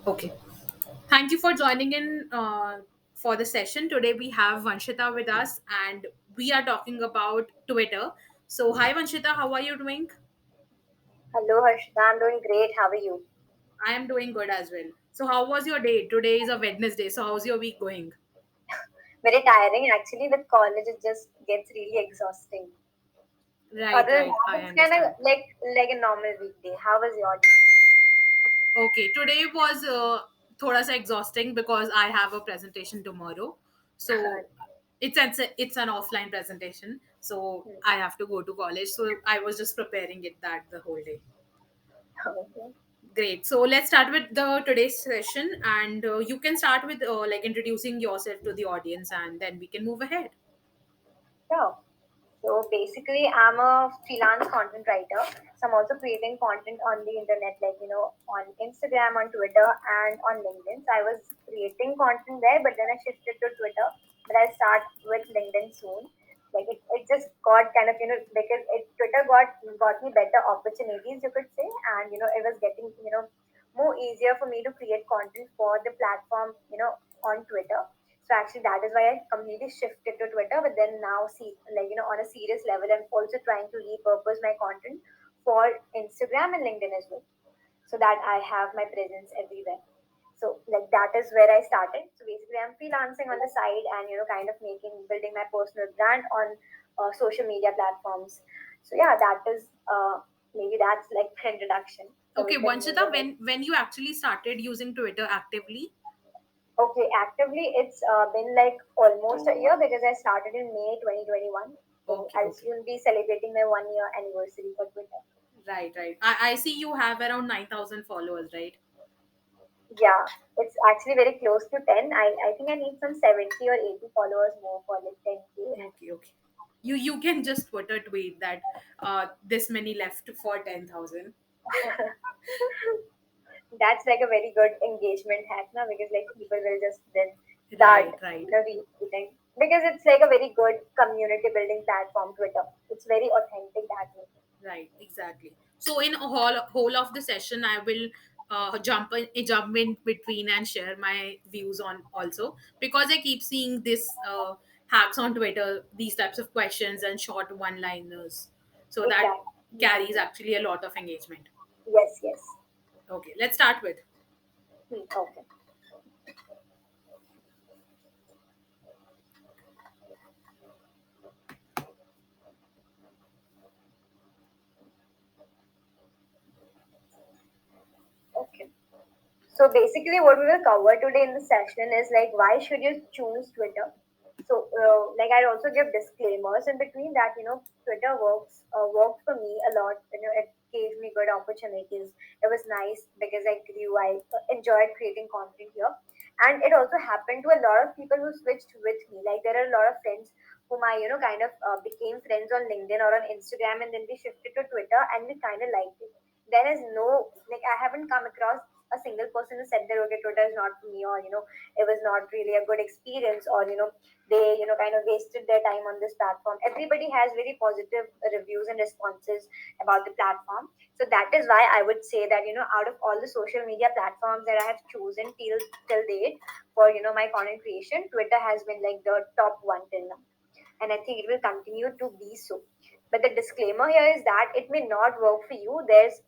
Okay. Thank you for joining in for the session. Today we have Vanshita with us and we are talking about Twitter. So, hi Vanshita, how are you doing? Hello, Harshita. I'm doing great. How are you? I am doing good as well. So, how was your day? Today is a Wednesday. So, how's your week going? Very tiring. Actually, the college it just gets really exhausting. Right, Other than right. that, I it's kind of understand. like a normal weekday. How was your day? Okay, today was thoda sa exhausting because I have a presentation tomorrow. So, it's an offline presentation. So, I have to go to college. So, I was just preparing it that the whole day. Okay. Great. So let's start with the today's session, and you can start with like introducing yourself to the audience, and then we can move ahead. So, so basically, I'm a freelance content writer. So I'm also creating content on the internet, on Instagram, on Twitter, and on LinkedIn. So I was creating content there, but then I shifted to Twitter. But I'll start with LinkedIn soon. It just got kind of because Twitter got me better opportunities, you could say, and it was getting more easier for me to create content for the platform on Twitter. So actually, that is why I completely shifted to Twitter. But then now, see, on a serious level, I'm also trying to repurpose my content for Instagram and LinkedIn as well, so that I have my presence everywhere. So like that is where I started. So basically, I'm freelancing on the side and kind of building my personal brand on social media platforms. So yeah, that is maybe that's like the introduction. So Okay, we can move Vanshita, ahead. when you actually started using Twitter actively? Okay, actively, it's been like almost a year because I started in May 2021. So Okay, I'll okay, soon be celebrating my 1 year anniversary for Twitter. right, right. I see you have around 9,000 followers, right? Yeah, it's actually very close to 10. I think I need some 70 or 80 followers more for like 10K. Okay, okay. You can just Twitter tweet that this many left for 10,000. That's like a very good engagement hack now because like people will just then start Right, right. retweeting because it's like a very good community building platform, Twitter. It's very authentic that way. Right, exactly. So in a whole of the session, I will jump in between and share my views on also because I keep seeing this hacks on Twitter, these types of questions and short one liners. So that Exactly. carries actually a lot of engagement. Yes, yes. Okay, let's start with. Okay. Okay. So basically, what we will cover today in the session is like why should you choose Twitter? So like I'll also give disclaimers in between that Twitter worked for me a lot. It gave me good opportunities. It was nice because I grew. I enjoyed creating content here, and it also happened to a lot of people who switched with me. Like there are a lot of friends whom I kind of became friends on LinkedIn or on Instagram, and then we shifted to Twitter, and we kind of liked it. There is no like I haven't come across a single person who said that okay Twitter is not for me, or it was not really a good experience, or they kind of wasted their time on this platform. Everybody has very positive reviews and responses about the platform. So that is why I would say that out of all the social media platforms that I have chosen till date for my content creation, Twitter has been like the top one till now, and I think it will continue to be so. But the disclaimer here is that it may not work for you. There's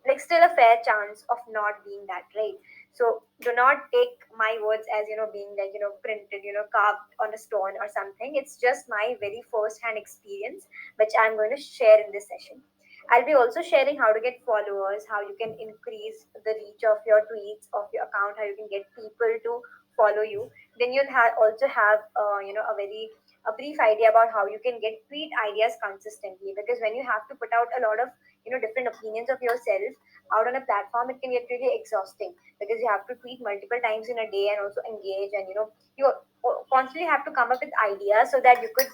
like still a fair chance of not being that, right? So do not take my words as being like printed, carved on a stone or something. It's just my very first hand experience which I'm going to share in this session. I'll be also sharing how to get followers, how you can increase the reach of your tweets, of your account, how you can get people to follow you. Then you'll also have a brief idea about how you can get tweet ideas consistently, because when you have to put out a lot of different opinions of yourself out on a platform, it can get really exhausting because you have to tweet multiple times in a day and also engage, and you constantly have to come up with ideas so that you could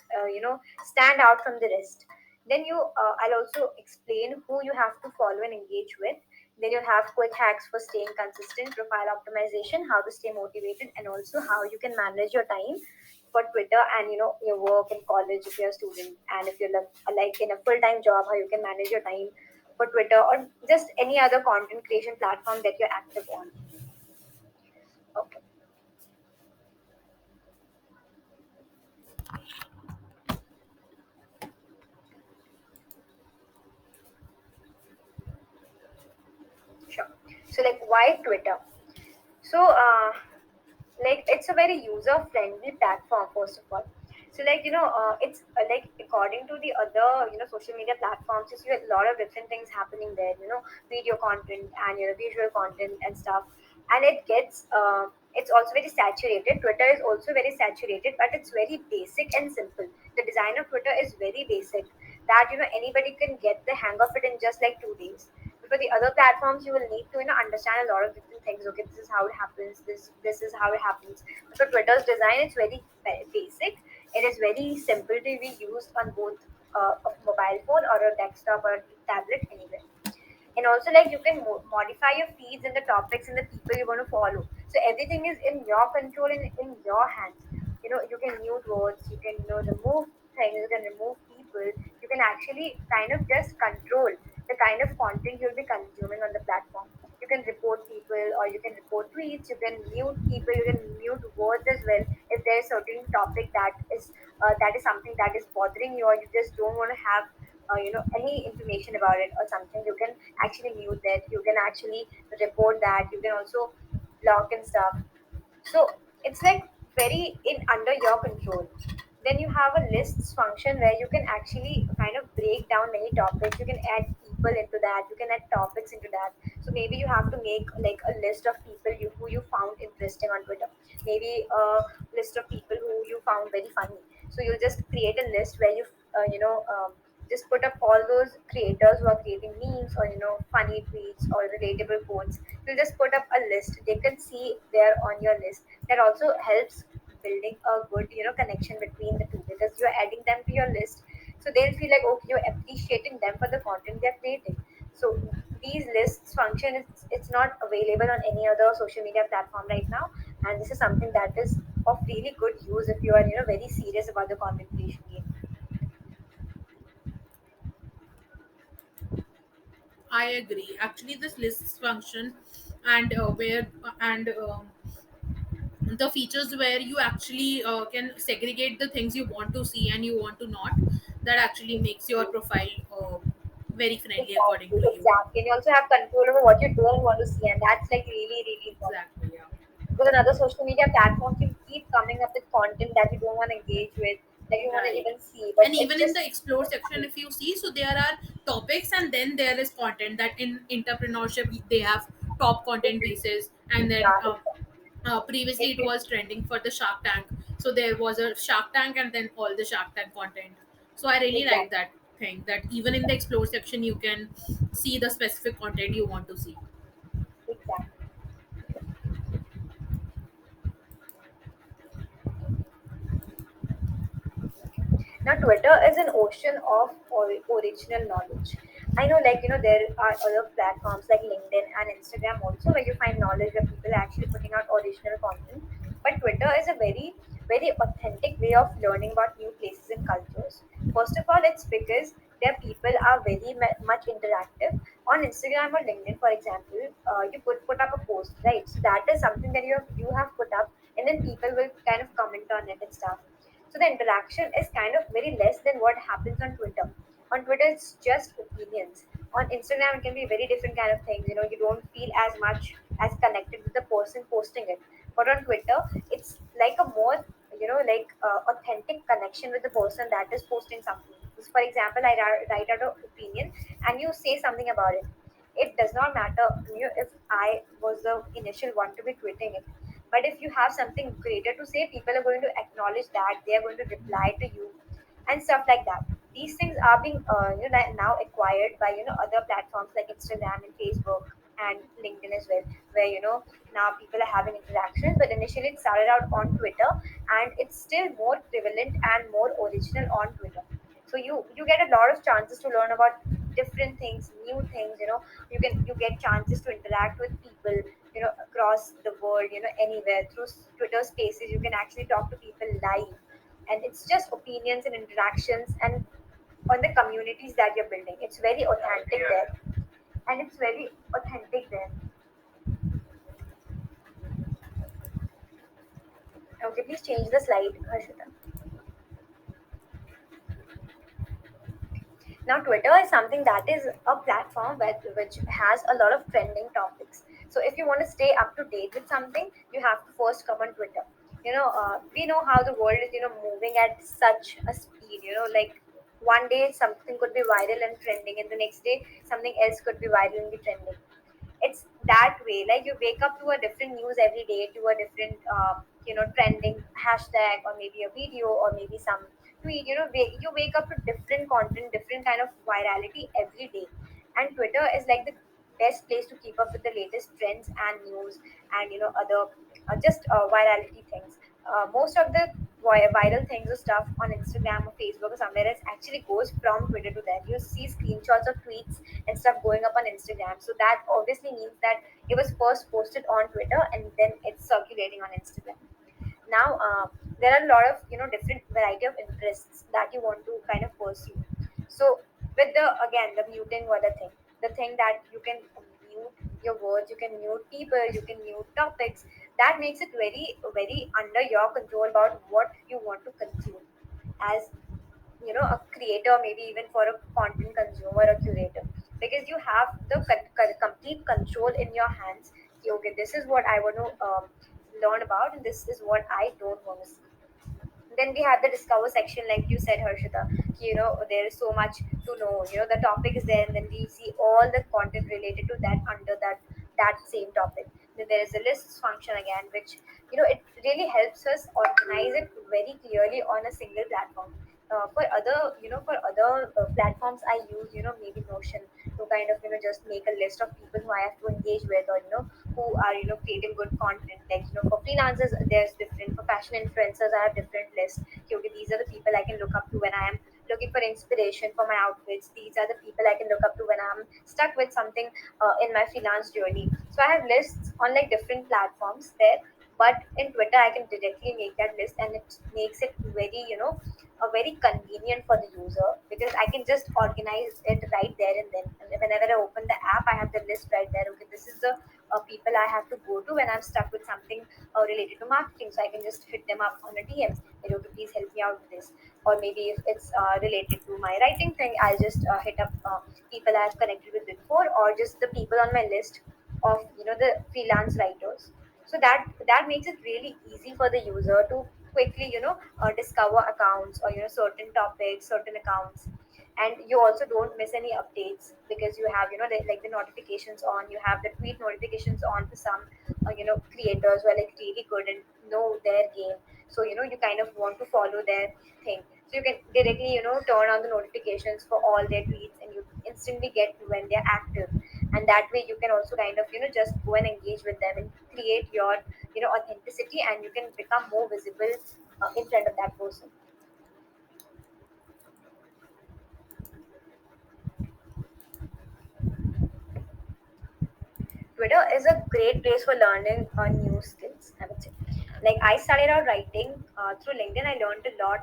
stand out from the rest. Then I'll also explain who you have to follow and engage with. Then you'll have quick hacks for staying consistent, profile optimization, how to stay motivated, and also how you can manage your time for Twitter and your work in college if you're a student, and if you're like in a full-time job, how you can manage your time for Twitter or just any other content creation platform that you're active on. Okay, sure. So like why Twitter? So like it's a very user friendly platform first of all. So like it's like according to the other social media platforms, you see a lot of different things happening there, video content and visual content and stuff. And it gets it's also very saturated. Twitter is also very saturated, but it's very basic and simple. The design of Twitter is very basic, that anybody can get the hang of it in just like 2 days. For the other platforms, you will need to understand a lot of different things. Okay, this is how it happens, this is how it happens. So Twitter's design is very basic. It is very simple to be used on both a mobile phone or a desktop or a tablet, anywhere. And also like you can modify your feeds and the topics and the people you want to follow. So everything is in your control and in your hands. You can mute words, you can remove things, you can remove people. You can actually kind of just control the kind of content you'll be consuming on the platform. You can report people or you can report tweets, you can mute people, you can mute words as well. If there's certain topic that is something that is bothering you, or you just don't want to have any information about it or something, you can actually mute that. You can actually report that. You can also block and stuff. So it's like very in under your control. Then you have a lists function where you can actually kind of break down many topics. You can add people into that. You can add topics into that. So maybe you have to make like a list of people who you found interesting on Twitter. Maybe a list of people who you found very funny. So you'll just create a list where you just put up all those creators who are creating memes or funny tweets or relatable quotes. You just put up a list. They can see there on your list. That also helps building a good connection between the two, because you're adding them to your list. So they'll feel like, okay, you're appreciating them for the content they're creating. So these lists function is it's not available on any other social media platform right now. And this is something that is of really good use if you are very serious about the content creation game. I agree. Actually, this lists function and where and the features where you actually can segregate the things you want to see and you want to not, that actually makes your profile very friendly according Exactly, to you. exactly. And you also have control over what you don't want to see, and that's like really, really important. Exactly, yeah. Because another social media platform can keep coming up with content that you don't want to engage with, that you want to Right. even see, but And it's even in just the explore section, if you see, so there are topics and then there is content, that in entrepreneurship they have top content pieces. And then yeah, exactly. previously If it you was trending for the Shark Tank, so there was a Shark Tank and then all the Shark Tank content. So I really like exactly, that thing, that even in the explore section you can see the specific content you want to see. exactly. Now, Twitter is an ocean of original knowledge. I know, like, there are other platforms like LinkedIn and Instagram also where you find knowledge where people are actually putting out original content. But Twitter is a very, very authentic way of learning about new places and cultures. First of all, it's because their people are very much interactive. On Instagram or LinkedIn, for example, you put up a post, right? So that is something that you have put up, and then people will kind of comment on it and stuff. So the interaction is kind of very less than what happens on Twitter. On Twitter, it's just opinions. On Instagram, it can be very different kind of things. You don't feel as much as connected with the person posting it. But on Twitter, it's like a more, authentic connection with the person that is posting something. So for example, I write out an opinion and you say something about it. It does not matter if I was the initial one to be tweeting it. But if you have something greater to say, people are going to acknowledge that. They are going to reply to you and stuff like that. These things are being now acquired by other platforms like Instagram and Facebook and LinkedIn as well, where now people are having interactions. But initially, it started out on Twitter, and it's still more prevalent and more original on Twitter. So you get a lot of chances to learn about different things, new things. You get chances to interact with people across the world, anywhere through Twitter Spaces. You can actually talk to people live, and it's just opinions and interactions and on the communities that you're building. It's very authentic there, and it's very authentic there. Okay, please change the slide, Harshita. Now, Twitter is something that is a platform which has a lot of trending topics. So, if you want to stay up to date with something, you have to first come on Twitter. We know how the world is, moving at such a speed. Like one day something could be viral and trending, and the next day something else could be viral and be trending. It's that way. Like you wake up to a different news every day, to a different trending hashtag, or maybe a video, or maybe some tweet. You wake up to different content, different kind of virality every day. And Twitter is like the best place to keep up with the latest trends and news, and other just virality things. Most of the viral things or stuff on Instagram or Facebook or somewhere else actually goes from Twitter to there. You see screenshots of tweets and stuff going up on Instagram. So that obviously means that it was first posted on Twitter and then it's circulating on Instagram. Now, there are a lot of different variety of interests that you want to kind of pursue. So with the again the muting were the thing that you can mute your words, you can mute people, you can mute topics. That makes it very very under your control about what you want to consume as a creator, maybe even for a content consumer or curator, because you have the complete control in your hands. Okay, this is what I want to learn about, and this is what I don't want to see. Then we have the discover section, like you said, Harshita. There is so much to know. The topic is there, and then we see all the content related to that under that same topic. Then there is a lists function again, which it really helps us organize it very clearly on a single platform. For other platforms, I use maybe Notion to kind of just make a list of people who I have to engage with, or who are creating good content. Like for freelancers, there's different. For fashion influencers, I have different lists. Okay, these are the people I can look up to when I am looking for inspiration for my outfits. These are the people I can look up to when I'm stuck with something in my freelance journey. So I have lists on like different platforms there. But in Twitter, I can directly make that list, and it makes it very, very convenient for the user, because I can just organize it right there and then. And whenever I open the app, I have the list right there. Okay, this is the people I have to go to when I'm stuck with something related to marketing. So I can just hit them up on a DM. Like, okay, please help me out with this. Or maybe if it's related to my writing thing, I'll just hit up people I've connected with before, or just the people on my list of the freelance writers. So that makes it really easy for the user to quickly discover accounts, or certain topics, certain accounts. And you also don't miss any updates, because you have like the notifications on. You have the tweet notifications on for some creators who are like really good and know their game. So you kind of want to follow their thing. So you can directly turn on the notifications for all their tweets, and you instantly get when they're active. And that way you can also kind of just go and engage with them and create your authenticity, and you can become more visible in front of that person. Twitter is a great place for learning new skills, I would say. Like I started out writing through LinkedIn. I learned a lot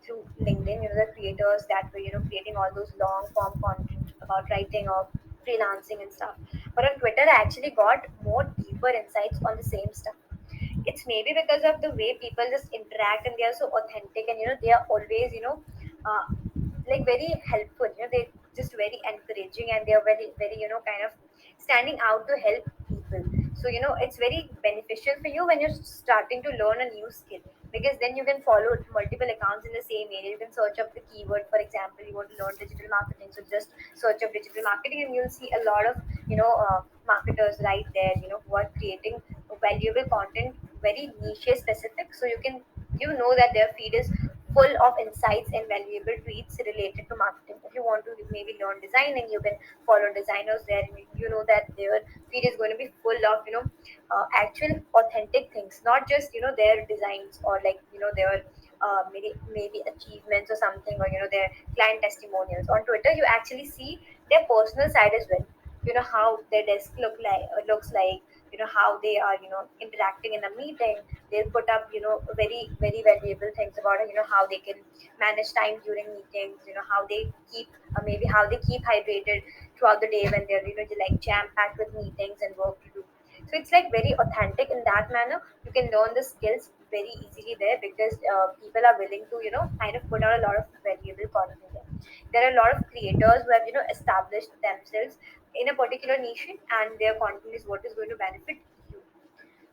through LinkedIn. The creators that were creating all those long form content about writing or freelancing and stuff. But on Twitter, I actually got more deeper insights on the same stuff. It's maybe because of the way people just interact, and they are so authentic, and they are always uh, like very helpful. They just very encouraging, and they are very very kind of standing out to help people. So it's very beneficial for you when you're starting to learn a new skill, because then you can follow multiple accounts in the same area. You can search up the keyword. For example, you want to learn digital marketing, so just search up digital marketing, and you'll see a lot of marketers right there, who are creating valuable content, very niche specific. So you can that their feed is full of insights and valuable tweets related to marketing. If you want to maybe learn designing, you can follow designers there. And you know that their feed is going to be full of actual authentic things, not just their designs, or like their maybe achievements or something, or their client testimonials. On Twitter, you actually see their personal side as well. How their desk looks like. How they are interacting in a meeting. They'll put up very very valuable things about it. How they can manage time during meetings. How they keep maybe how they keep hydrated throughout the day when they're like jam packed with meetings and work to do. So it's like very authentic in that manner. You can learn the skills very easily there because people are willing to kind of put out a lot of valuable content there. There are a lot of creators who have established themselves in a particular niche, and their content is what is going to benefit you.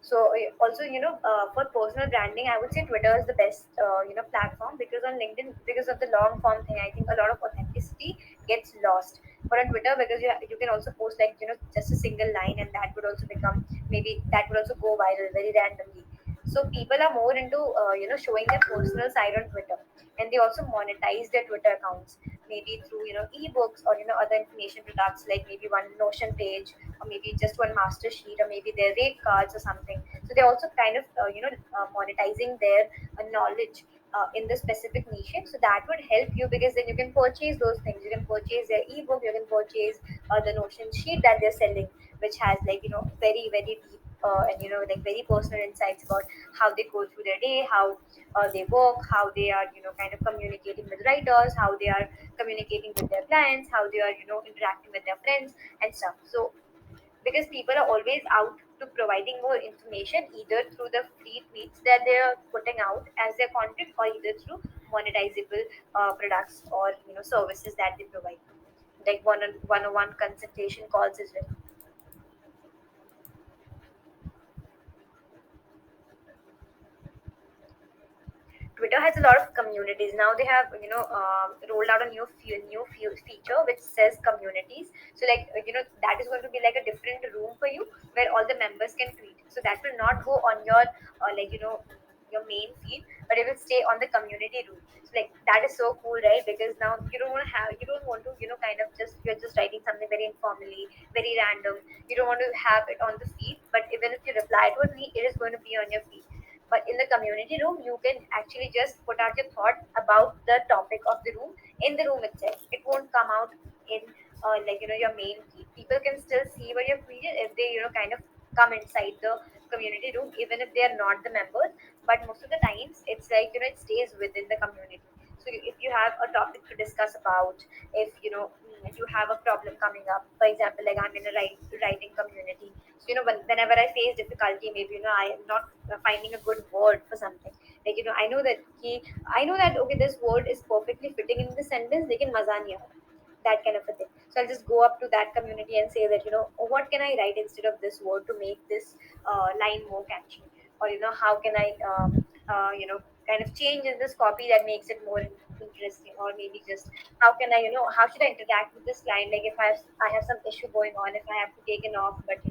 So also, for personal branding, I would say Twitter is the best, platform, because on LinkedIn, because of the long form thing, I think a lot of authenticity gets lost. But on Twitter, because you can also post like just a single line, and that would also become, maybe that would also go viral very randomly. So people are more into showing their personal side on Twitter, and they also monetize their Twitter accounts, maybe through ebooks or other information products, like maybe one Notion page, or maybe just one master sheet, or maybe their rate cards or something. So they're also kind of monetizing their knowledge in the specific niche. So that would help you, because then you can purchase those things. You can purchase their ebook, you can purchase the Notion sheet that they're selling, which has like very very deep and like very personal insights about how they go through their day, how they work, how they are kind of communicating with writers, how they are communicating with their clients, how they are interacting with their friends and stuff. So because people are always out to providing more information, either through the free tweets that they're putting out as their content, or either through monetizable products or services that they provide, like one-on-one consultation calls as well. Twitter has a lot of communities now. They have rolled out a feature which says communities. So like that is going to be like a different room for you where all the members can tweet. So that will not go on your your main feed, but it will stay on the community room. So like that is so cool, right? Because now you don't want to kind of just, you're just writing something very informally, very random. You don't want to have it on the feed, but even if you reply to a tweet, it is going to be on your feed. But in the community room, you can actually just put out your thought about the topic of the room in the room itself. It won't come out in your main feed. People can still see what you've tweeted if they kind of come inside the community room, even if they are not the members. But most of the times, it's like it stays within the community. So if you have a topic to discuss about, if you have a problem coming up, for example, like I'm in a writing community. So whenever I face difficulty, maybe I am not finding a good word for something. Like I know that okay, this word is perfectly fitting in the sentence, lekin maza nahi aa raha, that kind of a thing. So I'll just go up to that community and say that "Oh, what can I write instead of this word to make this line more catchy, or how can I kind of change in this copy that makes it more interesting, or maybe just how can I how should I interact with this client, like if I have some issue going on, if I have to take an off, but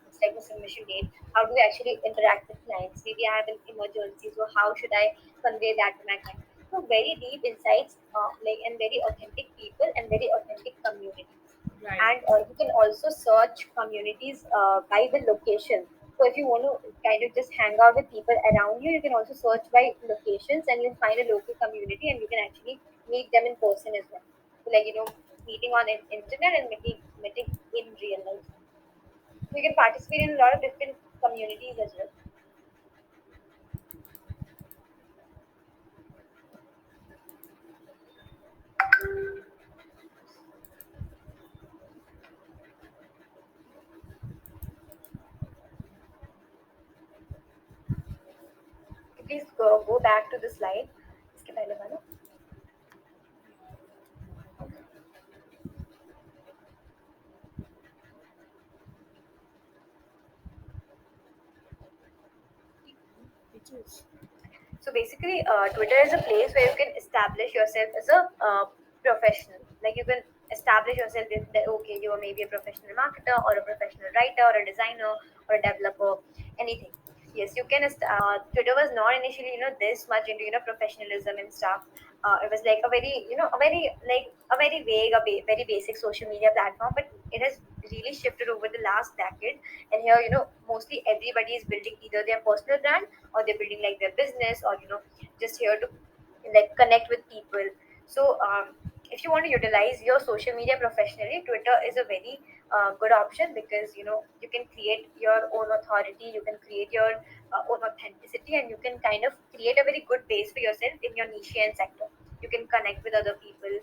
it's like a submission date, how do I actually interact with clients, maybe I have an emergency, so how should I convey that to my client. So very deep insights, and very authentic people and very authentic communities. Right. And you can also search communities by the location. So if you want to kind of just hang out with people around you, you can also search by locations, and you'll find a local community, and you can actually meet them in person as well. So like meeting on internet and meeting in real life. So you can participate in a lot of different communities as well. Please go back to the slide. इसके पहले वाला. It is. So basically, Twitter is a place where you can establish yourself as a professional. Like you can establish yourself that okay, you are maybe a professional marketer or a professional writer or a designer or a developer, anything. Yes, you can. Twitter was not initially this much into professionalism and stuff. It was like a very a very like a very vague, very basic social media platform, but it has really shifted over the last decade. And here mostly everybody is building either their personal brand, or they're building like their business, or just here to like connect with people. So if you want to utilize your social media professionally, Twitter is a very good option, because you can create your own authority, you can create your own authenticity, and you can kind of create a very good base for yourself in your niche and sector. You can connect with other people,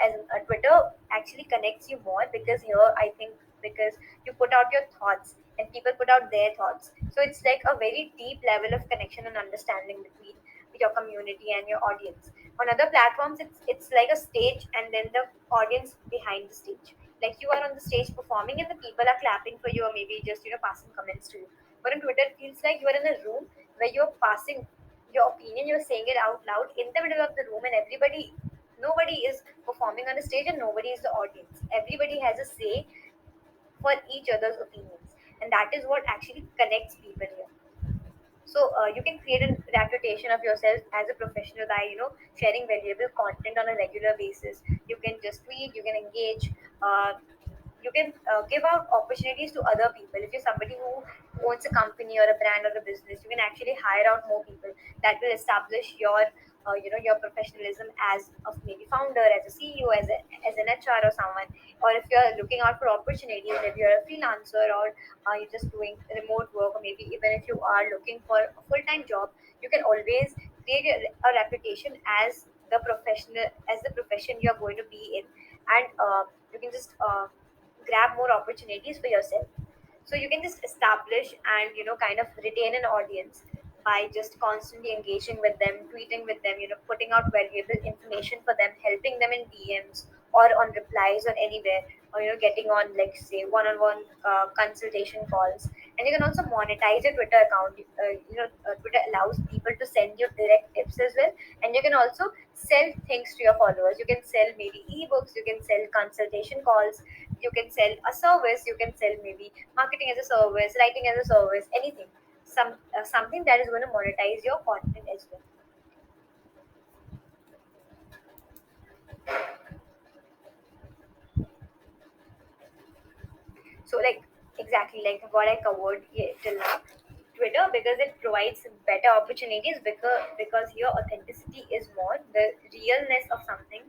as Twitter actually connects you more, because here I think because you put out your thoughts and people put out their thoughts. So it's like a very deep level of connection and understanding between your community and your audience. On other platforms, it's like a stage and then the audience behind the stage. Like you are on the stage performing and the people are clapping for you or maybe just passing comments to you. But on Twitter, it feels like you are in a room where you're passing your opinion, you're saying it out loud in the middle of the room, and nobody is performing on the stage and nobody is the audience. Everybody has a say for each other's opinions, and that is what actually connects people here. So you can create a reputation of yourself as a professional by sharing valuable content on a regular basis. You can just tweet, you can engage, you can give out opportunities to other people. If you're somebody who owns a company or a brand or a business, you can actually hire out more people. That will establish your your professionalism as of maybe founder, as a CEO, as an HR or someone. Or if you're looking out for opportunities, if you're a freelancer or you're just doing remote work, or maybe even if you are looking for a full-time job, you can always create a reputation as the profession you're going to be in. And you can just grab more opportunities for yourself. So you can just establish and kind of retain an audience by just constantly engaging with them, tweeting with them, putting out valuable information for them, helping them in DMs or on replies or anywhere, or getting on, like, say, one-on-one consultation calls. And you can also monetize your Twitter account. Twitter allows people to send you direct tips as well, and you can also sell things to your followers. You can sell maybe ebooks, you can sell consultation calls, you can sell a service, you can sell maybe marketing as a service, writing as a service, anything. Something that is going to monetize your content as well. So, like, exactly like what I covered here till now. Twitter, because it provides better opportunities, because your authenticity is more, the realness of something,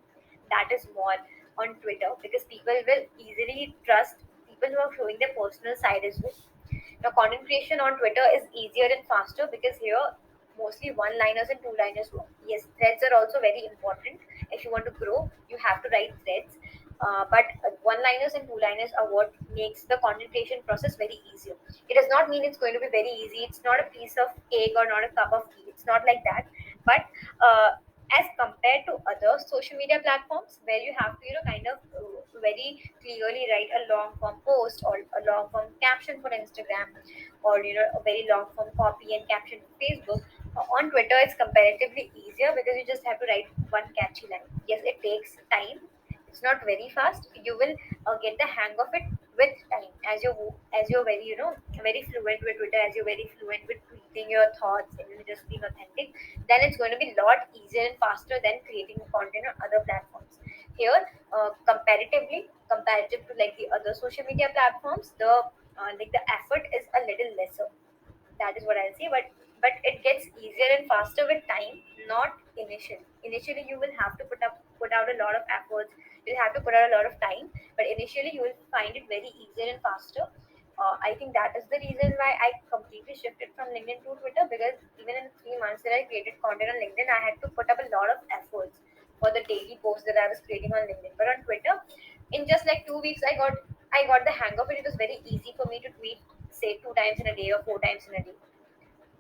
that is more on Twitter, because people will easily trust people who are showing their personal side as well. Now, content creation on Twitter is easier and faster because here mostly one liners and two liners work. Yes, threads are also very important. If you want to grow, you have to write threads. But one liners and two liners are what makes the content creation process very easier. It does not mean it's going to be very easy. It's not a piece of cake or not a cup of tea. It's not like that. But as compared to other social media platforms where you have to kind of very clearly write a long form post or a long form caption for Instagram, or a very long form copy and caption for Facebook. On Twitter it's comparatively easier because you just have to write one catchy line. Yes, it takes time, it's not very fast. You will get the hang of it with time, as you're very very fluent with Twitter, as you're very fluent with tweeting your thoughts and just being authentic. Then it's going to be a lot easier and faster than creating content on other platforms. Here, comparative to like the other social media platforms, the effort is a little lesser. That is what I'll say. But it gets easier and faster with time, not initially. Initially you will have to put out a lot of efforts, you'll have to put out a lot of time, but initially you will find it very easier and faster. I think that is the reason why I completely shifted from LinkedIn to Twitter, because even in 3 months that I created content on LinkedIn, I had to put up a lot of efforts for the daily posts that I was creating on LinkedIn. But on Twitter, in just like 2 weeks, I got the hang of it. It was very easy for me to tweet, say, 2 times in a day or 4 times in a day.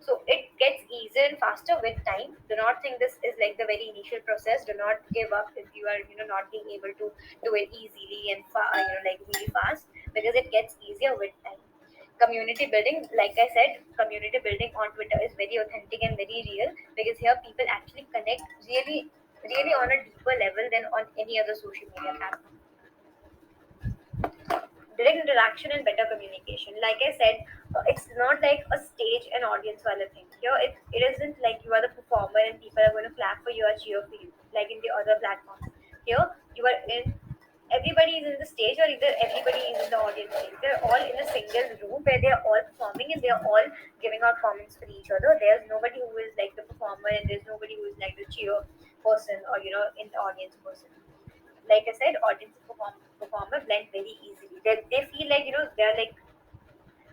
So it gets easier and faster with time. Do not think this is like the very initial process. Do not give up if you are not being able to do it easily and like really fast, because it gets easier with time. Community building, like I said, community building on Twitter is very authentic and very real, because here people actually connect really on a deeper level than on any other social media platform. Direct interaction and better communication. Like I said, it's not like a stage and audience wala thing. Here, it isn't like you are the performer and people are going to clap for you or cheer for you, like in the other platforms. Here, you are in. Everybody is in the stage, or either everybody is in the audience stage. They're all in a single room where they're all performing and they're all giving out comments for each other. There's nobody who is like the performer and there's nobody who is like the cheer person, or in the audience person. Like I said, audience and performer blend very easily. They feel like they're like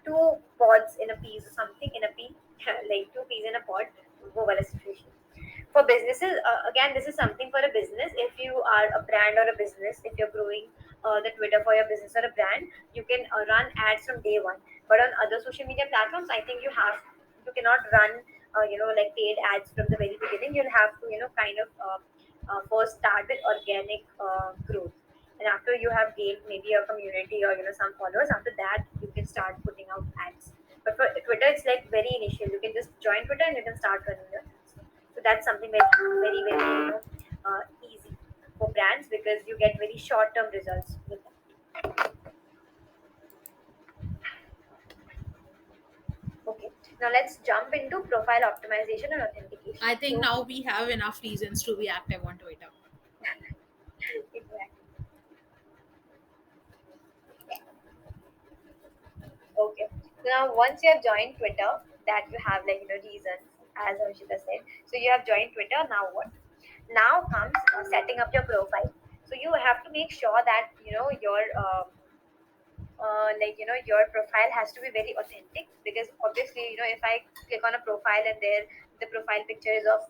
two pods in a piece or something in a pea, like two peas in a pod. Over a situation. For businesses, again, this is something for a business. If you are a brand or a business, if you're growing the Twitter for your business or a brand, you can run ads from day one. But on other social media platforms, I think you cannot run like paid ads from the very beginning. You'll have to kind of first start with organic growth, and after you have gained maybe a community or some followers, after that you can start putting out ads. But for Twitter, it's like very initial. You can just join Twitter and you can start running your ads. So that's something like very very easy for brands because you get very short term results with that. Okay, now let's jump into profile optimization and authentication. I think So now we have enough reasons to be active on Twitter. exactly. Okay. So now once you have joined Twitter, that you have like reasons, as Harshita said. So you have joined Twitter. Now what? Now comes setting up your profile. So you have to make sure that your your profile has to be very authentic, because obviously if I click on a profile and there the profile picture is of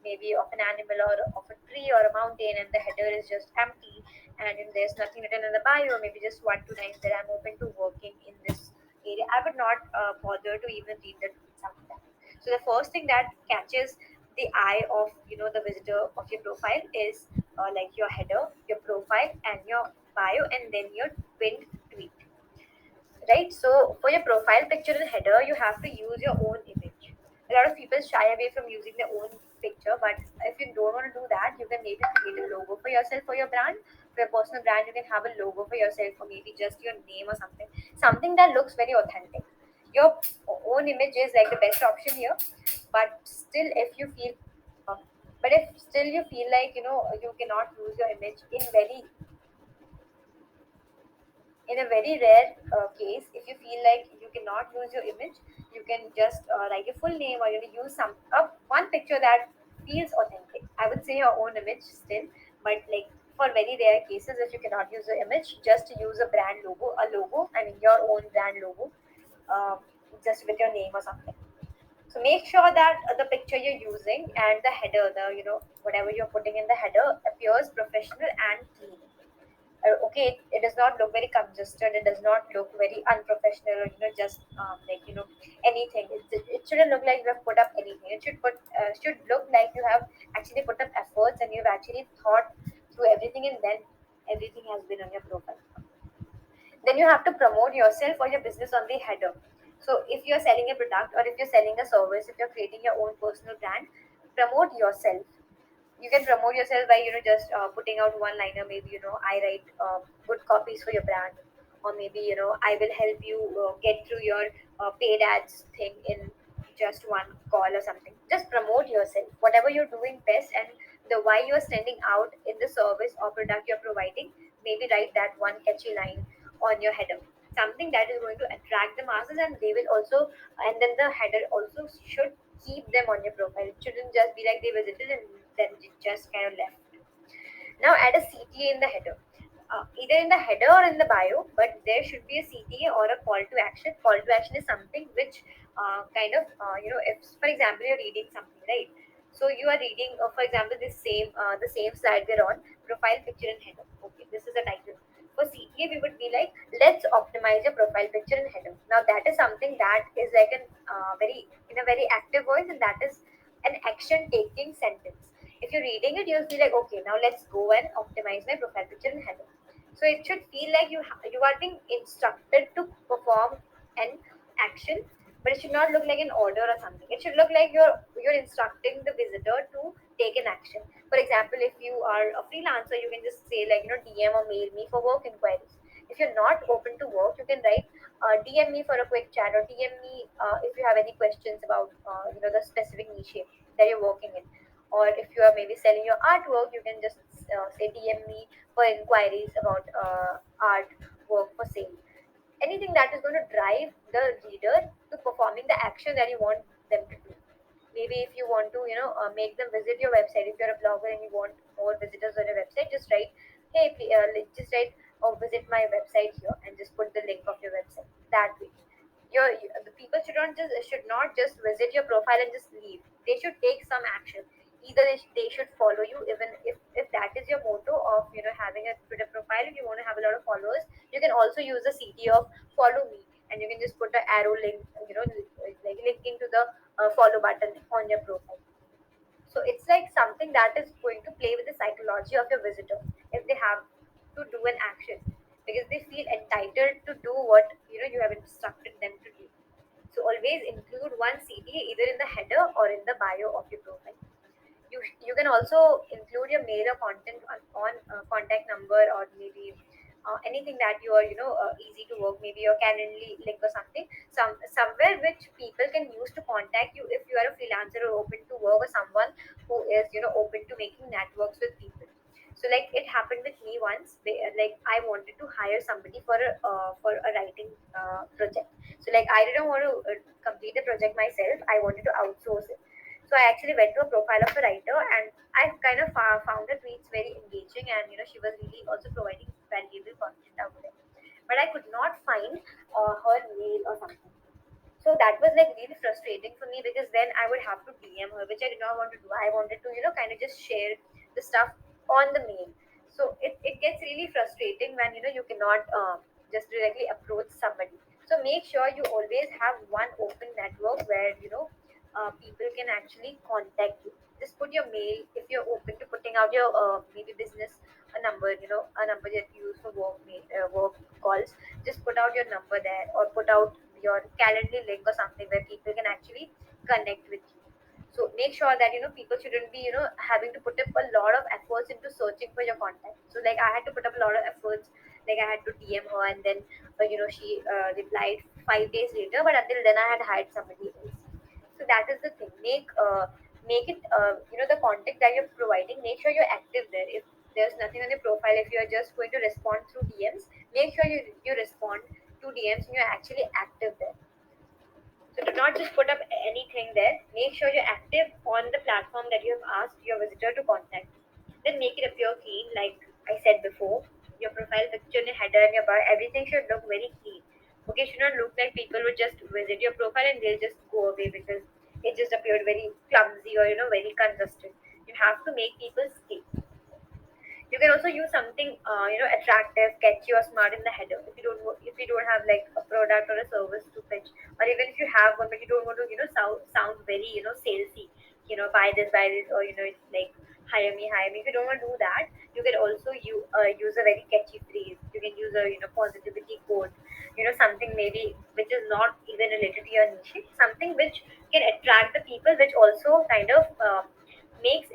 maybe of an animal or of a tree or a mountain, and the header is just empty, and there's nothing written in the bio, maybe just one two lines that I'm open to working in this area, I would not bother to even read the tweets after that. So the first thing that catches the eye of the visitor of your profile is like your header, your profile, and your bio, and then your pinned tweet, right? So for your profile picture and header, you have to use your own image. A lot of people shy away from using their own picture, but if you don't want to do that, you can maybe create a logo for yourself for your brand. For your personal brand, you can have a logo for yourself, or maybe just your name or something that looks very authentic. Your own image is like the best option here, but still, if you feel uh, but if still you feel like you cannot use your image in a very rare case, if you feel like you cannot use your image, you can just write your full name, or use one picture that feels authentic. I would say your own image still, but like for very rare cases, if you cannot use the image, just use a logo, I mean your own brand logo, um, just with your name or something. So make sure that the picture you're using and the header, the whatever you're putting in the header, appears professional and clean. Okay, it does not look very congested, it does not look very unprofessional, or just like anything. It shouldn't look like you have put up anything. It should look like you have actually put up efforts and you've actually thought through everything, and then everything has been on your profile. Then you have to promote yourself or your business on the header. So if you're selling a product, or if you're selling a service, if you're creating your own personal brand, promote yourself. You can promote yourself by just putting out one liner, maybe I write good copies for your brand, or maybe I will help you get through your paid ads thing in just one call or something. Just promote yourself, whatever you're doing best, and the why you're standing out in the service or product you're providing. Maybe write that one catchy line on your header, something that is going to attract the masses, and they will also, and then the header also should keep them on your profile. It shouldn't just be like they visited and then it just kind of left. Now add a CTA in the header, either in the header or in the bio, but there should be a CTA or a call to action. Call to action is something which kind of, if for example you're reading something, right? So you are reading, for example, the same slide we're on, profile picture and header. Okay, this is the title. For CTA, we would be like, let's optimize your profile picture and header. Now that is something that is like in a very active voice, and that is an action taking sentence. If you're reading it, you'll be like, okay, now let's go and optimize my profile picture and header. So it should feel like you are being instructed to perform an action, but it should not look like an order or something. It should look like you're instructing the visitor to take an action. For example, if you are a freelancer, you can just say like DM or mail me for work inquiries. If you're not open to work, you can write DM me for a quick chat, or DM me if you have any questions about the specific niche that you're working in. Or if you are maybe selling your artwork, you can just say DM me for inquiries about art work for sale. Anything that is going to drive the reader to performing the action that you want them to do. Maybe if you want to make them visit your website, if you're a blogger and you want more visitors on your website, just write, hey, just write, oh, visit my website here, and just put the link of your website. That way the people should not just visit your profile and just leave. They should take some action. either they should follow you, even if that is your motto of having a Twitter profile. If you want to have a lot of followers, you can also use the CT of follow me, and you can just put an arrow link, like linking to the follow button on your profile. So it's like something that is going to play with the psychology of your visitor if they have to do an action, because they feel entitled to do what you have instructed them to do. So always include one CTA either in the header or in the bio of your profile. You can also include your mail or content on contact number, or maybe anything that you are easy to work, maybe your Calendly link or something, somewhere which people can use to contact you if you are a freelancer or open to work, or someone who is open to making networks with people. So like it happened with me once. Like I wanted to hire somebody for a writing project. So like I didn't want to complete the project myself. I wanted to outsource it. So I actually went to a profile of a writer, and I kind of found her tweets very engaging, and she was really also providing valuable content out there. But I could not find her mail or something. So that was like really frustrating for me, because then I would have to DM her, which I did not want to do. I wanted to, kind of just share the stuff on the mail. So it gets really frustrating when, you cannot just directly approach somebody. So make sure you always have one open network where, people can actually contact you. Just put your mail if you're open to putting out your maybe business a number, a number that you use for work calls. Just put out your number there, or put out your Calendly link or something where people can actually connect with you. So make sure that people shouldn't be having to put up a lot of efforts into searching for your contact. So like I had to put up a lot of efforts. Like I had to DM her, and then she replied 5 days later. But until then, I had hired somebody else. So that is the thing. Make it the contact that you're providing. Make sure you're active there. If there's nothing on your profile, if you're just going to respond through DMs, make sure you respond to DMs and you're actually active there. So do not just put up anything there. Make sure you're active on the platform that you have asked your visitor to contact. Then make it appear clean, like I said before. Your profile picture, your header, and your bio, everything should look very clean. Okay, it should not look like people would just visit your profile and they'll just go away because it just appeared very clumsy or very congested. You have to make people stay. You can also use something attractive, catchy, or smart in the header. If you don't have like a product or a service to pitch, or even if you have one but you don't want to sound very salesy. Buy this, or it's like hire me, hire me. If you don't want to do that, you can also use a very catchy phrase. You can use a positivity quote. Something maybe which is not even related to your niche. Something which can attract the people, which also kind of makes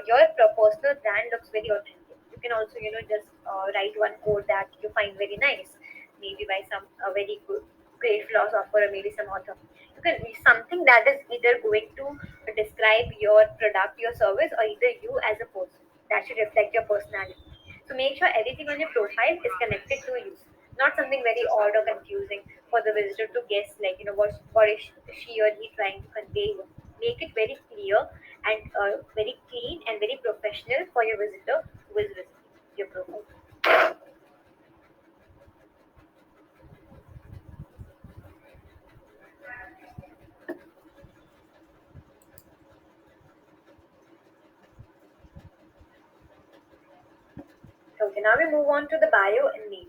your personal brand looks very authentic. You can also, just write one quote that you find very nice, maybe by some very good, great philosopher, or maybe some author. You can something that is either going to describe your product, your service, or either you as a person. That should reflect your personality. So make sure everything on your profile is connected to you, not something very odd or confusing for the visitor to guess, like what is she or he trying to convey. Make it very clear and very clean and very professional for your visitor who is visiting your profile. Okay, now we move on to the bio and name.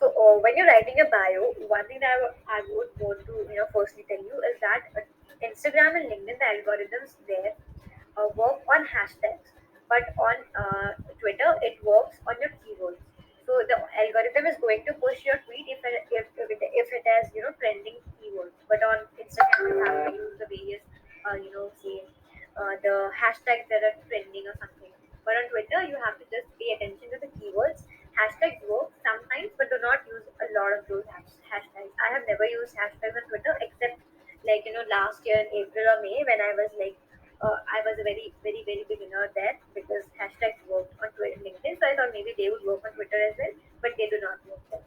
So when you're writing a bio, one thing that I would want to firstly tell you is that Instagram and LinkedIn, the algorithms there work on hashtags, but on Twitter it works on your keywords. So the algorithm is going to push your tweet if it has trending keywords. But on Instagram you have to use the various say the hashtags that are trending or something. But on Twitter you have to just pay attention to the keywords. Hashtags work sometimes, but do not use a lot of those hashtags. I have never used hashtags on Twitter except like last year in April or May when I was like I was a very, very, very beginner there because hashtags worked on Twitter and LinkedIn. So I thought maybe they would work on Twitter as well, but they do not work there.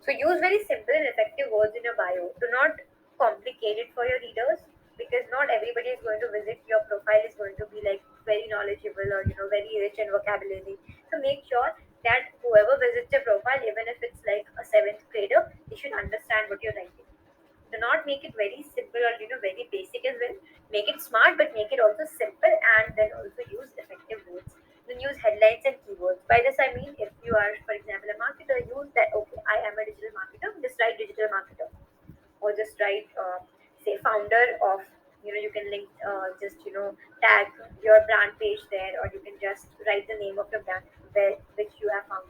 So use very simple and effective words in your bio. Do not complicate it for your readers, because not everybody is going to visit your profile is going to be like very knowledgeable or very rich in vocabulary. So make sure that whoever visits your profile, even if it's like a seventh grader, they should understand what you're writing. Do not make it very simple or very basic as well. Make it smart, but make it also simple, and then also use effective words. Then use headlines and keywords. By this I mean, if you are, for example, a marketer, use that. Okay, I am a digital marketer. Just write digital marketer, or just write say founder of, you can link, just tag your brand page there, or you can just write the name of your brand where which you have found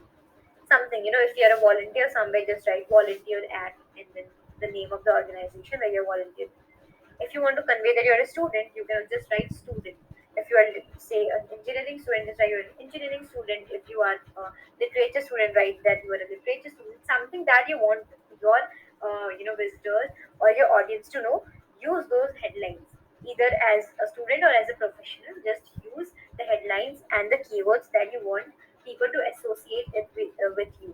something. If you're a volunteer somewhere, just write volunteer at, and then the name of the organization where you're volunteer. If you want to convey that you're a student, you can just write student. If you are, say, an engineering student, just write you're an engineering student. If you are a literature student, write that you are a literature student. Something that you want your visitors or your audience to know. Use those headlines either as a student or as a professional. Just use the headlines and the keywords that you want people to associate it with you.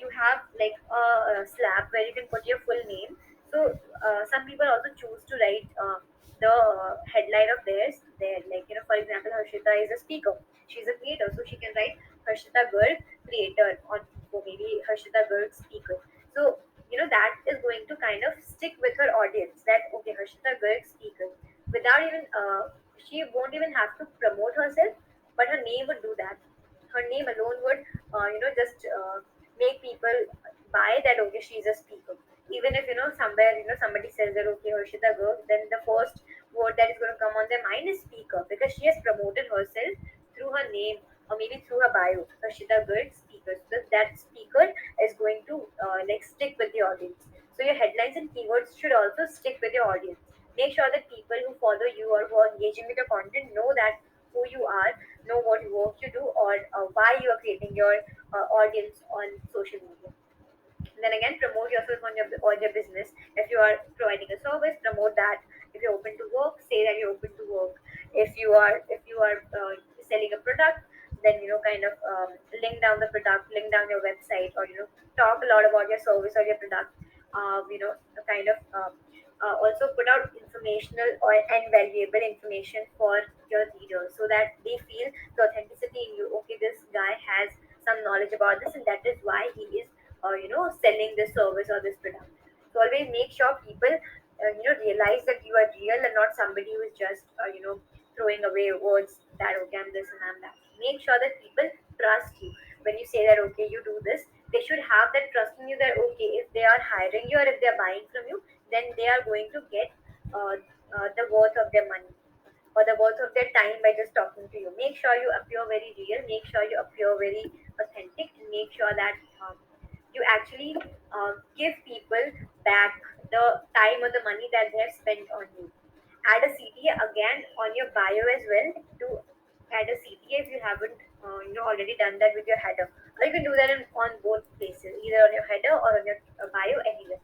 You have like a slab where you can put your full name. So some people also choose to write the headline of theirs there. Like, for example, Harshita is a speaker. She's a creator, so she can write Harshita Garg creator on, or maybe Harshita Garg speaker. So that is going to kind of stick with her audience. That okay, Harshita Garg speaker. Without even she won't even have to promote herself, but her name would do that. Her name alone would just make people buy that okay, she's a speaker. Even if somewhere somebody says that okay, Harshita Garg, then the first word that is going to come on their mind is speaker, because she has promoted herself through her name, or maybe through her bio, Harshita Garg speaker. So that speaker is going to like stick with the audience. So your headlines and keywords should also stick with your audience. Make sure that people who follow you or who are engaging with your content know that who you are, know what work you do, or why you are creating your audience on social media. Then again, promote yourself on your business. If you are providing a service, promote that. If you're open to work, say that you're open to work. If you are selling a product, then kind of link down the product, link down your website, or talk a lot about your service or your product. Kind of also put out informational or and valuable information for your readers, so that they feel the authenticity in you. Okay, this guy has some knowledge about this, and that is why he is selling this service or this product. So always make sure people realize that you are real and not somebody who is just throwing away words that okay, I'm this and I'm that. Make sure that people trust you when you say that okay, you do this. They should have that trust in you that okay, if they are hiring you or if they are buying from you, then they are going to get the worth of their money or the worth of their time by just talking to you. Make sure you appear very real, make sure you appear very authentic, and make sure that you actually give people back the time or the money that they have spent on you. Add a CTA again on your bio as well. To add a CTA if you haven't already done that with your header, or you can do that on both places, either on your header or on your bio, anywhere.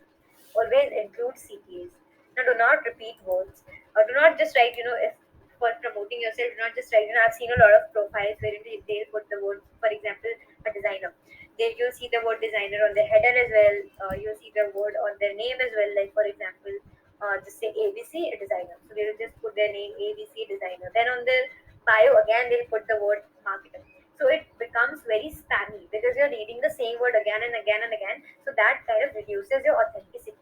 Always include CTAs. Now, do not repeat words. Do not just write, if for promoting yourself, do not just write, I've seen a lot of profiles where they'll put the word, for example, a designer. You'll see the word designer on their header as well. You'll see the word on their name as well. Like, for example, just say ABC designer. So they'll just put their name ABC designer. Then on their bio, again, they'll put the word marketer. So it becomes very spammy because you're reading the same word again and again and again. So that kind of reduces your authenticity.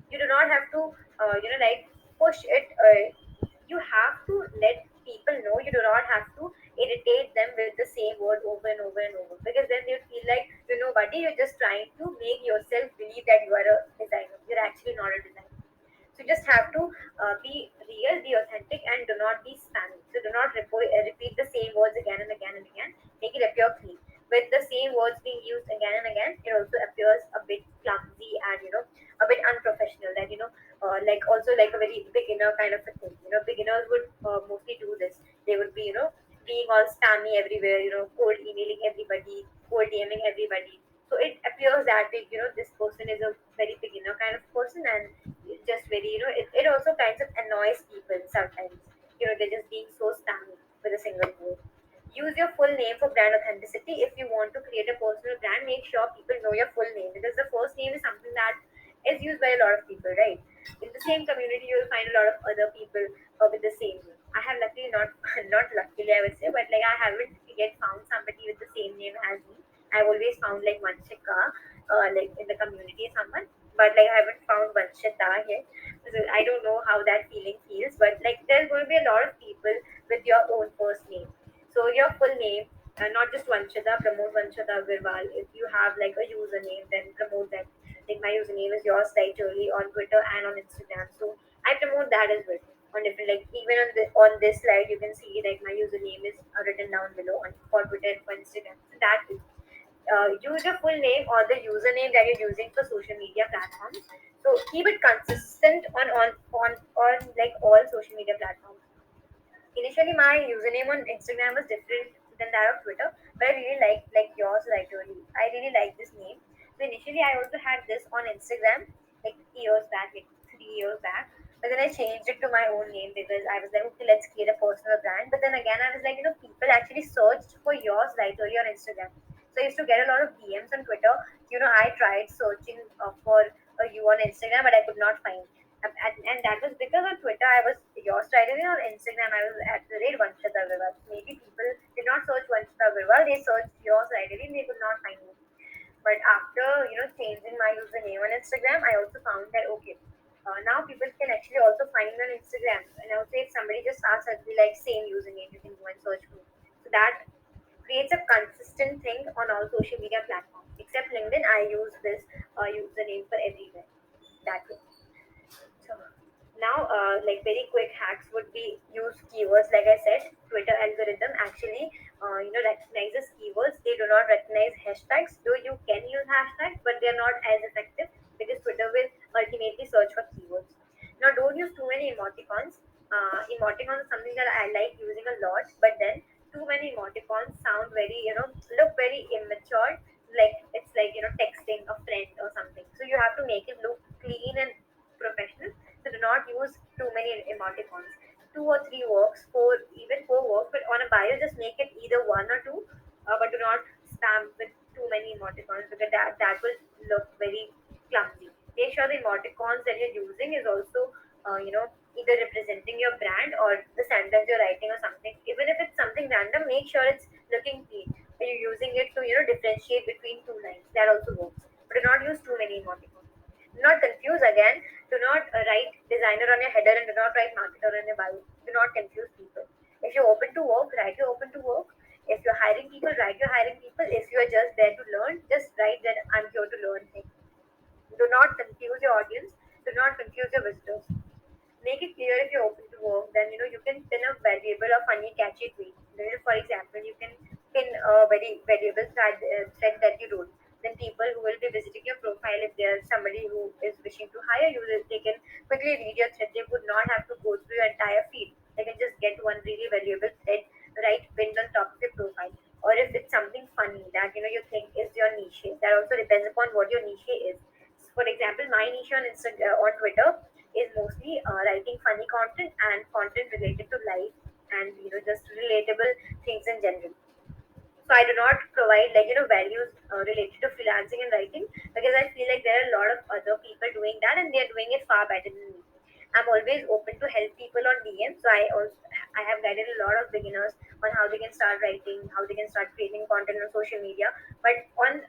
You do not have to like push it. You have to let people know. You do not have to irritate them with the same word over and over and over, because then they feel like you're nobody. You're just trying to make yourself believe that you are a designer. You're actually not a designer. So you just have to be real, be authentic, and do not be spammy. So do not repeat the same words again and again and again. Make it appear clean. With the same words being used again and again, it also appears a bit clumsy and a bit unprofessional. That like also like a very beginner kind of a thing. Beginners would mostly do this. They would be being all spammy everywhere. Cold emailing everybody, cold DMing everybody. So it appears that this person is a very beginner kind of person, and it's just very it also kinds of annoys people sometimes. They're just being so spammy with a single word. Use your full name for brand authenticity. If you want to create a personal brand, make sure people know your full name, because the first name is something that is used by a lot of people, right? In the same community, you'll find a lot of other people with the same name. I have luckily not not luckily I would say, but like I haven't yet found somebody with the same name as me. I've always found like Vanshika, like in the community, someone. but like I haven't found Vanshita yet. So I don't know how that feeling feels, but like there's going to be a lot of people with your own first name. So your full name, not just Vanshita, promote Vanshita Agarwal. If you have like a username, then promote that. Like my username is yours slightly on Twitter and on Instagram. So I promote that as well on different, like even on this slide you can see like my username is written down below on for Twitter and for Instagram. So that is use your full name or the username that you're using for social media platforms. So keep it consistent on like all social media platforms. Initially, my username on Instagram was different than that of Twitter, but I really like yours, like really. I really like this name. So initially, I also had this on Instagram like years back, like 3 years back. But then I changed it to my own name because I was like, okay, let's create a personal brand. But then again, I was like, people actually searched for yours right early on Instagram. So I used to get a lot of DMs on Twitter. I tried searching for you on Instagram, but I could not find. And that was because on Twitter I was yours title, on Instagram I was at the rate Vanshita Agarwal. Maybe people did not search Vanshita Agarwal, they searched yours title and they could not find me. But after changing my username on Instagram, I also found that okay, now people can actually also find me on Instagram. And also if somebody just asks, I'll be like same username, you can go and search for me. So that creates a consistent thing on all social media platforms. Except LinkedIn, I use this username for everywhere. That way. So now, like very quick hacks would be use keywords. Like I said, Twitter algorithm actually, recognizes keywords. They do not recognize hashtags. Though you can use hashtags, but they are not as effective because Twitter will ultimately search for keywords. Now, don't use too many emoticons. Emoticons is something that I like using a lot, but then too many emoticons sound very, look very immature. Like it's like texting a friend or something. So you have to make it look clean and professional. So do not use too many emoticons. Two or three works, even four works, but on a bio just make it either one or two, but do not spam with too many emoticons because that will look very clumsy. Make sure the emoticons that you're using is also either representing your brand or the sentence you're writing or something. Even if it's something random, make sure it's looking clean. When you're using it to differentiate between two lines, that also works. But do not use too many emoticons. Do not confuse again. Do not write designer on your header and do not write marketer on your bio. Do not confuse people. If you're open to work, write you're open to work. If you're hiring people, write you're hiring people. If you're just there to learn, just write that I'm here to learn things. Do not confuse your audience. Do not confuse your visitors. Make it clear if you're open to work, then you can pin a variable or funny catchy tweet. For example, you can pin a very variable thread that you wrote. Then people who will be visiting your profile, if there's somebody who is wishing to hire you, they can quickly read your thread. They would not have to go through your entire feed. They can just get one really valuable thread right pinned on top of your profile. Or if it's something funny that you think is your niche, that also depends upon what your niche is. For example, my niche on on Twitter is mostly writing funny content and content related to life and just relatable things in general. So I do not provide values related to freelancing and writing because I feel like there are a lot of other people doing that and they are doing it far better than me. I'm always open to help people on DM. So I have guided a lot of beginners on how they can start writing, how they can start creating content on social media. But on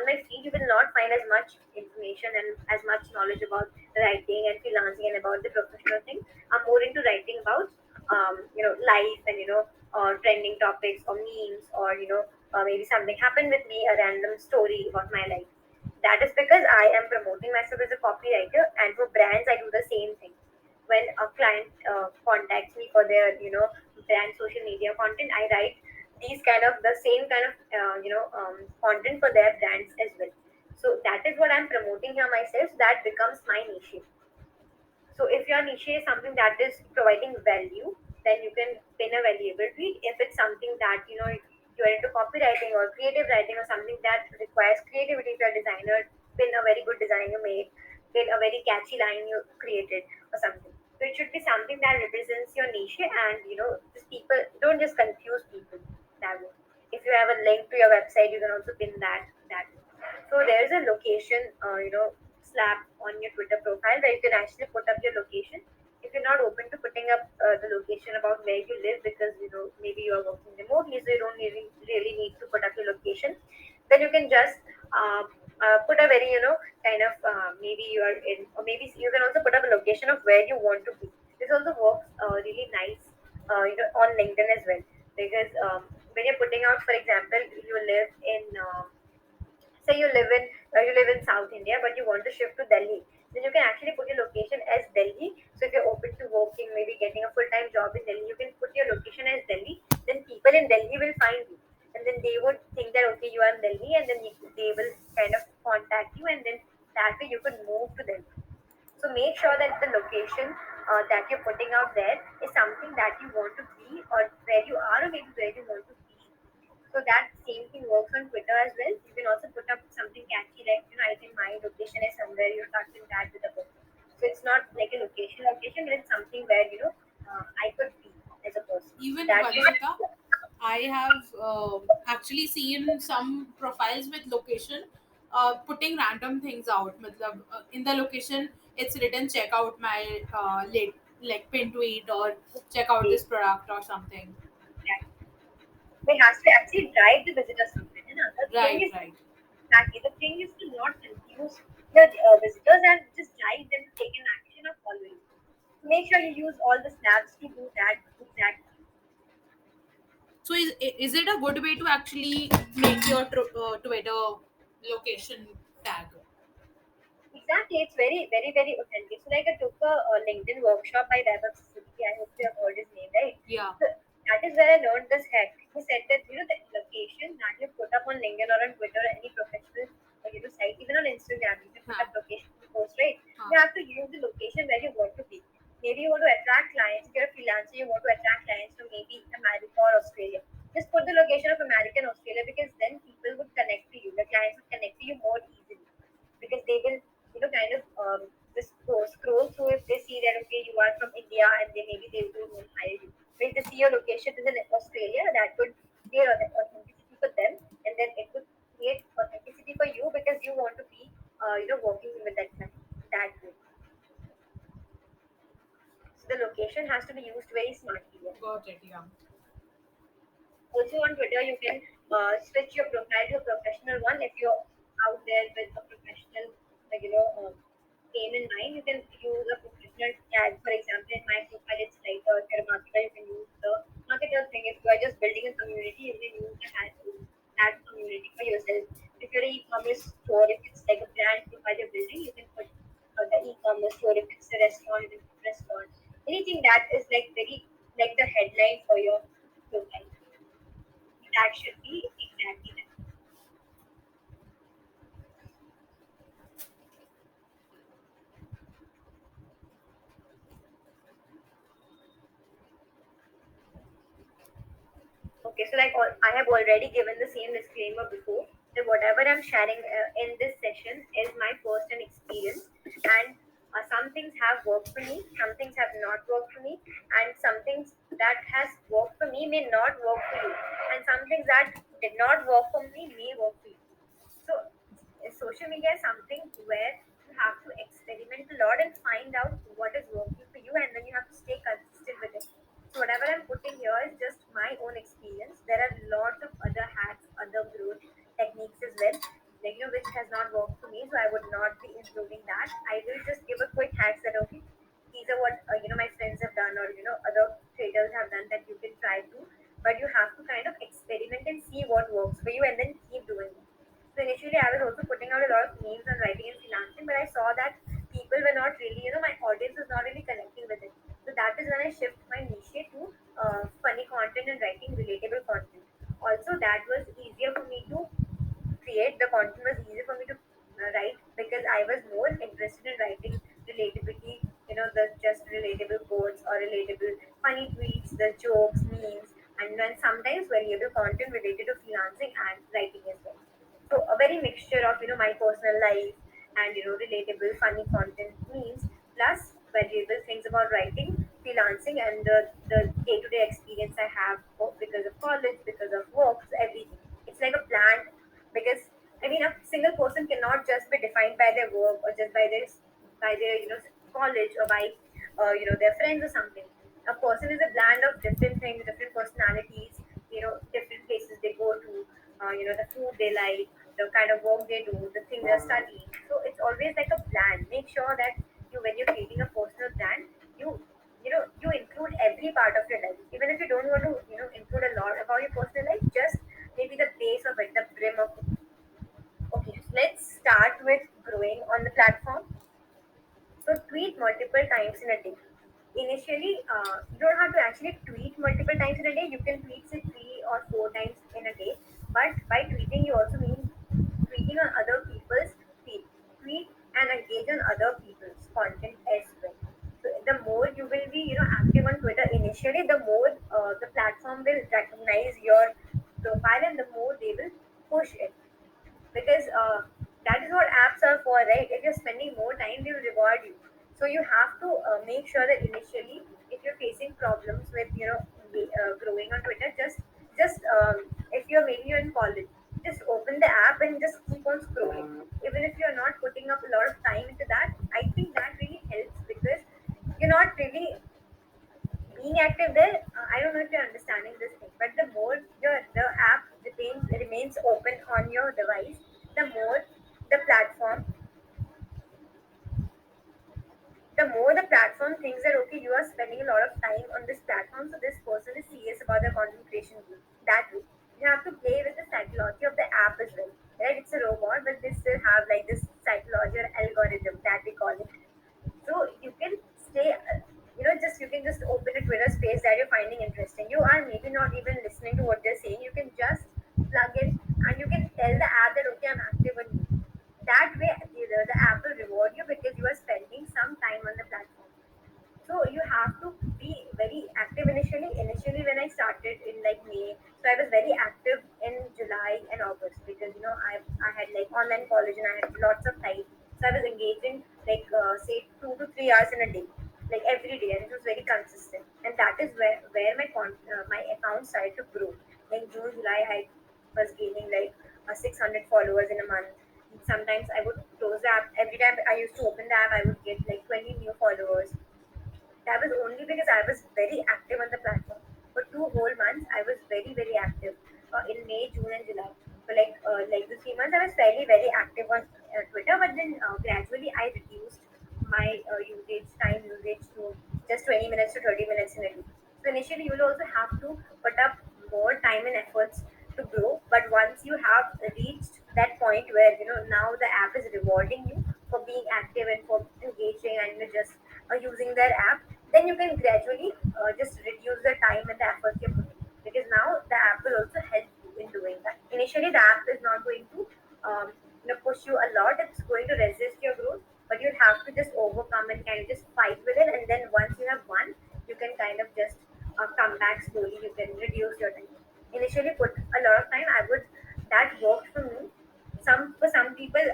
my feed, you will not find as much information and as much knowledge about writing and freelancing and about the professional thing. I'm more into writing about life and trending topics or memes or maybe something happened with me, a random story about my life. That is because I am promoting myself as a copywriter, and for brands, I do the same thing. When a client contacts me for their, brand social media content, I write these kind of the same kind of, content for their brands as well. So that is what I'm promoting here myself. That becomes my niche. So if your niche is something that is providing value, then you can pin a valuable tweet. If it's something that you're into copywriting or creative writing or something that requires creativity, if you're a designer, pin a very good design you made, pin a very catchy line you created or something. So it should be something that represents your niche and just people don't just confuse people that way. If you have a link to your website, you can also pin that. So there's a location, slap on your Twitter profile where you can actually put up your location. If you're not open to putting up the location about where you live because maybe you are working remotely, so you don't really need to put up your location, then you can just put a very kind of maybe you where you want to be. This also works really nice, on LinkedIn as well, because when you're putting out, for example, you live in say you live in South India, but you want to shift to Delhi, then you can actually put your location as Delhi. So if you're open to working, maybe getting a full time job in Delhi, you can put your location as Delhi. Then people in Delhi will find you, and then they would think that okay, you are in Delhi, and then they will kind of contact you, and then that way you could move to Delhi. So make sure that the location that you're putting out there is something that you want to be, or where you are, or maybe where you want to be. So that same thing works on Twitter as well. You can also put up something catchy like, I think my location is somewhere, you're tucked in that with a book. So it's not like a location, but it's something where, I could be as a person. Even That Vanshita, I have actually seen some profiles with location putting random things out. Matlab, in the location, it's written check out my late like pin tweet or check out way, this product or something. that way has to actually drive the visitor somewhere. And the thing Right, is, right. exactly, the thing is to not confuse the visitors and just drive them to take an action of following. Make sure you use all the snaps to do that exact. So is it a good way to actually make your Twitter location tag? Exactly, it's very, very, very authentic. So, like, I took a LinkedIn workshop by Vaibhav Suzuki. I hope you have heard his name, right? Yeah. So, that is where I learned this hack. He said that, the location that you put up on LinkedIn or on Twitter or any professional, site, even on Instagram, you can put Huh. up location to post, right? Huh. You have to use the location where you want to be. Maybe you want to attract clients. If you're a freelancer, you want to attract clients from maybe America or Australia. Just put the location of America and Australia, because then people would connect to you. The clients would connect to you more easily, because they will, kind of just scroll through. If they see that okay, you are from India, and they maybe they will hire you. But if they see your location is in Australia, that would create authenticity for them, and then it would create authenticity for you, because you want to be, working with that client that way. So the location has to be used very smartly. Yeah. Got it. Yeah. Also on Twitter, you can switch your profile to a professional one. If you're out there with a professional, like, aim in mind, you can use a professional tag. For example, in my profile, it's like if you're a marketer, you can use the marketer thing. If you are just building a community, you can use the tag community for yourself. If you're an e-commerce store, if it's like a brand profile you're building, you can put the e-commerce store. If it's a restaurant, you can put restaurant. Anything that is like very like the headline for your profile. That should be exactly that. Okay, so like I have already given the same disclaimer before, that whatever I'm sharing in this session is my first-hand experience, and some things have worked for me, some things have not worked for me, and some things that has worked for me may not work for you, and some things that did not work for me may work for you. So, social media is something where you have to experiment a lot and find out what is working for you, and then you have to stay consistent with it. So, whatever I'm putting here is just my own experience. There are lots of other hacks, other growth techniques as well, like, which has not worked for me. So, I would not be including that. I will just give a quick hacks that okay, these are what my friends have done, or other traders have done, that you can try to. But you have to kind of experiment and see what works for you, and then keep doing it. So initially, I was also putting out a lot of memes on writing and freelancing, but I saw that people were not really, my audience was not really connecting with it. So that is when I shift my niche to funny content and writing relatable content. Also, that was easier for me to create. The content was easier for me to write, because I was more interested in writing relatability, the just relatable quotes or relatable funny tweets, the jokes, memes, and then sometimes variable content related to freelancing and writing as well. So a very mixture of my personal life and relatable funny content memes, plus valuable things about writing, freelancing, and the day-to-day experience I have because of college, because of work, so everything. It's like a plan, because I mean a single person cannot just be defined by their work, or just by their college, or by their friends or something. A person is a blend of different things, different personalities, different places they go to, the food they like, the kind of work they do, the thing they're studying. So it's always like a plan. Make sure that you when you're creating a personal brand, you include every part of your life. Even if you don't want to, include a lot about your personal life, just maybe the base of it, the brim of it. Okay, so let's start with growing on the platform. So tweet multiple times in a day. Initially, you don't have to actually tweet multiple times in a day. You can tweet say 3 or 4 times in a day. But by tweeting, you also mean tweeting on other people's feed. Tweet and engage on other people's content as well. So the more you will be, active on Twitter initially, the more the platform will recognize your profile and the more they will push it, because that is what apps are for, right? If you're spending more time, they will reward you. So you have to make sure that initially, if you're facing problems with growing on Twitter, just if you're in college, just open the app and just keep on scrolling. Even if you're not putting up a lot of time into that, I think that really helps, because you're not really being active there. I don't know if you're understanding this thing, but the more the app remains open on your device, the more the platform the platform thinks that, okay, you are spending a lot of time on this platform, so this person is serious about their content creation goal. That way, you have to play with the psychology of the app as well, right? It's a robot, but they still have like this psychology or algorithm that we call it. So you can stay, just you can just open a Twitter space that you're finding interesting. You are maybe not even listening to what they're saying. You can just plug in and you can tell the app that, okay, I'm active on you. That way, the app will reward you because you are spending some time on the platform. So you have to be very active initially. Initially, when I started in like May, so I was very active in July and August, because I had like online college and I had lots of time. So I was engaging like say 2 to 3 hours in a day, like every day, and it was very consistent. And that is where my account started to grow. In June, July, I was gaining like 600 followers in a month. Sometimes I would close the app. Every time I used to open the app, I would get like 20 new followers. That was only because I was very active on the platform. For 2 whole months, I was very, very active in May, June, and July. For like the 3 months, I was fairly very active on Twitter, but then gradually I reduced my time usage to just 20 minutes to 30 minutes in a day. So initially, you will also have to put up more time and efforts to grow. But once you have reached that point where now the app is rewarding you for being active and for engaging and just using their app, then you can gradually just reduce the time and the effort you're putting, because now the app will also help you in doing that. Initially, the app is not going to push you a lot. It's going to resist your growth, but you'll have to just overcome and kind of just fight with it. And then once you have won, you can kind of just come back slowly. You can reduce your time. Initially, put a lot of time. I would that worked for me. For some people,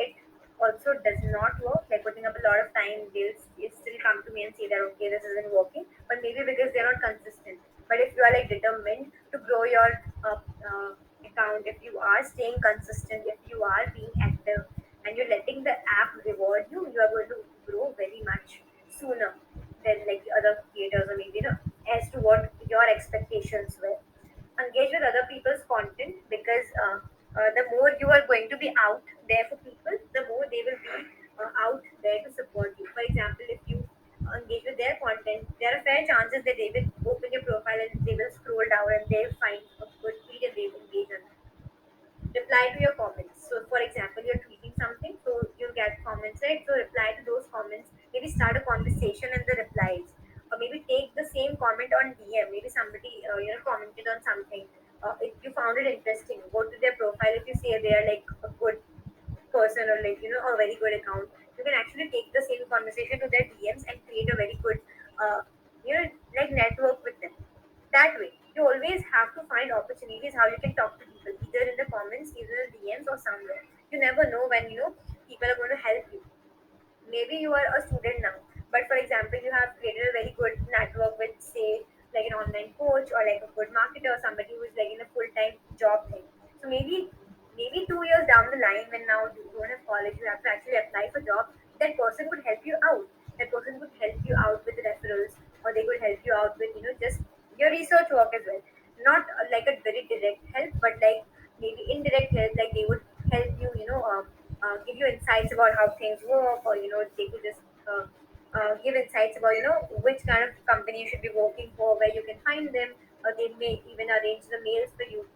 it also does not work. Like putting up a lot of time, they'll still come to me and say that, okay, this isn't working, but maybe because they're not consistent. But if you are like determined to grow your uh, uh, account, if you are staying consistent, if you are being active, and you're letting the app reward you, you are going to grow very much sooner than like the other creators, or maybe as to what your expectations were. Engage with other people's content, because the more you are going to be out there for people, the more they will be out there to support you. For example, if you engage with their content, there are fair chances that they will open your profile and they will scroll down and they'll find a good feed and they will engage on that. Reply to your comments. So, for example, you're tweeting something, so you get comments, right? So, reply to those comments. Maybe start a conversation in the replies, or maybe take the same comment on DM. Maybe somebody commented on something. If you found it interesting, go to their profile. If you say they are like a good person, or like a very good account, you can actually take the same conversation to their DMs and create a very good uh, like network with them. That way, you always have to find opportunities how you can talk to people, either in the comments, either in DMs, or somewhere. You never know when people are going to help you. Maybe you are a student now, but for example, you have created a very good network with, say, like an online coach, or like a good marketer, or somebody who is like in a full-time job thing. So maybe 2 years down the line, when now you don't have college, you have to actually apply for job. That person could help you out. That person could help you out with referrals, or they could help you out with just your research work as well. Not like a very direct help, but like maybe indirect help. Like they would help you, give you insights about how things work, or they could just which kind of company you should be working for, where you can find them, or they may even arrange the mails for you.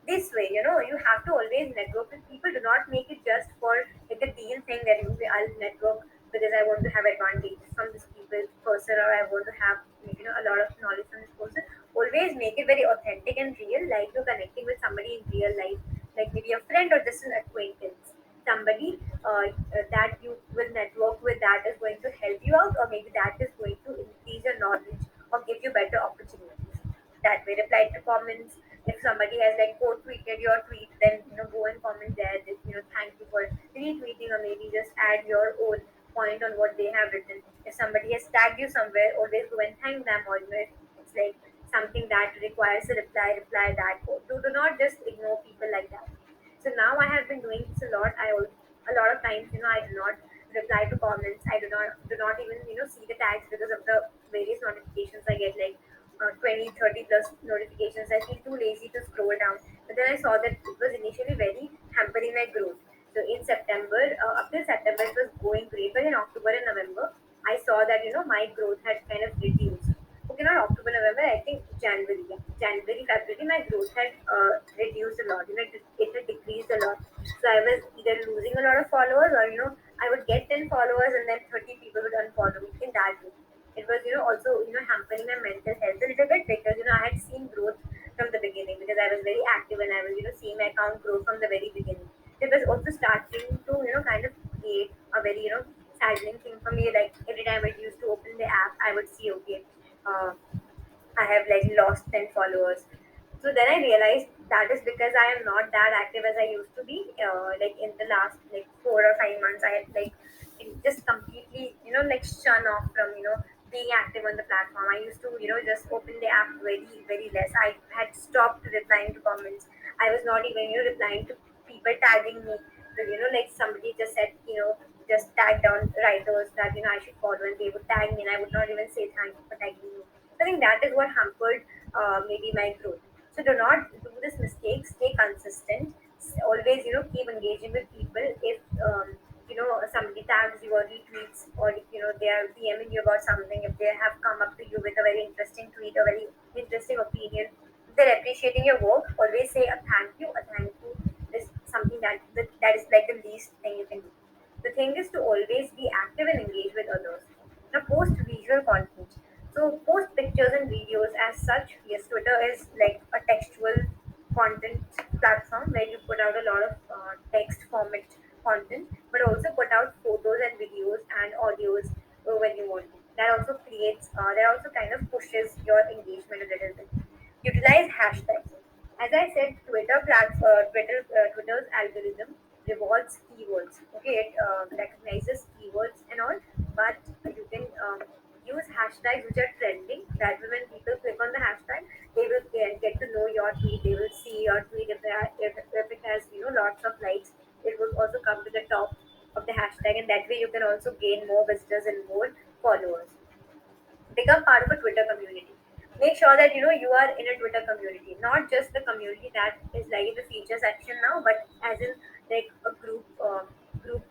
This way, you have to always network with people. Do not make it just for like a deal thing that I'll network because I want to have advantage from this person, or I want to have a lot of knowledge from this person. Always make it very authentic and real, like you're connecting with somebody in real life, like maybe a friend or just an acquaintance, somebody that you will network with, that is going to help you out, or maybe that is going to increase your knowledge or give you better opportunities. That way, reply to comments. If somebody has like quote tweeted your tweet, then go and comment there. That, thank you for retweeting, or maybe just add your own point on what they have written. If somebody has tagged you somewhere, always go and thank them. Or if it's like something that requires a reply that. Do not just ignore people like that. So now I have been doing this a lot. A lot of times, I do not reply to comments. I do not even see the tags because of the various notifications I get, like 20, 30 plus notifications. I feel too lazy to scroll down. But then I saw that it was initially very hampering my growth. So in September, up till September, it was going great. But in October and November, I saw that my growth had kind of reduced. Okay, not October, November. I think January. Yeah. January, February, my growth had reduced a lot. It had decreased a lot. So I was either losing a lot of followers, or I would get 10 followers and then 30 people would unfollow me in that way. It was also hampering my mental health a little bit, because I had seen growth from the beginning, because I was very active and I was seeing my account grow from the very beginning. It was also starting to kind of create a very saddening thing for me. Like every time I used to open the app, I would see, okay, uh, I have like lost 10 followers. So then I realized that is because I am not that active as I used to be. Like in the last like 4 or 5 months, I had like just completely, like shun off from, being active on the platform. I used to, just open the app very, very less. I had stopped replying to comments. I was not even, replying to people tagging me. So, like somebody just said, just tag down writers that, I should follow, and they would tag me, and I would not even say thank you for tagging me. I think that is what hampered maybe my growth. So do not do this mistake. Stay consistent. Always, keep engaging with people. If somebody tags you or retweets, or if they are DMing you about something, if they have come up to you with a very interesting tweet or very interesting opinion, if they're appreciating your work, always say a thank you. A thank you is something that is like the least thing you can do. The thing is to always be active and engage with others. Now, post visual content. So, post pictures and videos as such. Yes, Twitter is like a textual content platform where you put out a lot of text format content, but also put out photos and videos and audios when you want to. That also kind of pushes your engagement a little bit. Utilize hashtags. As I said, Twitter's algorithm rewards keywords. Okay, it recognizes keywords and all, but you can use hashtags which are trending. That way, when people click on the hashtag, they will get to know your tweet. They will see your tweet. If it has lots of likes, it will also come to the top of the hashtag, and that way you can also gain more visitors and more followers. Become part of a Twitter community. Make sure that you are in a Twitter community, not just the community that is like in the feature section now, but as in like a group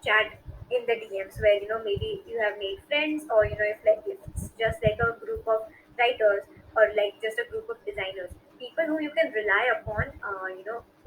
chat in the DMs, where maybe you have made friends, or if it's just like a group of writers, or like just a group of designers, people who you can rely upon,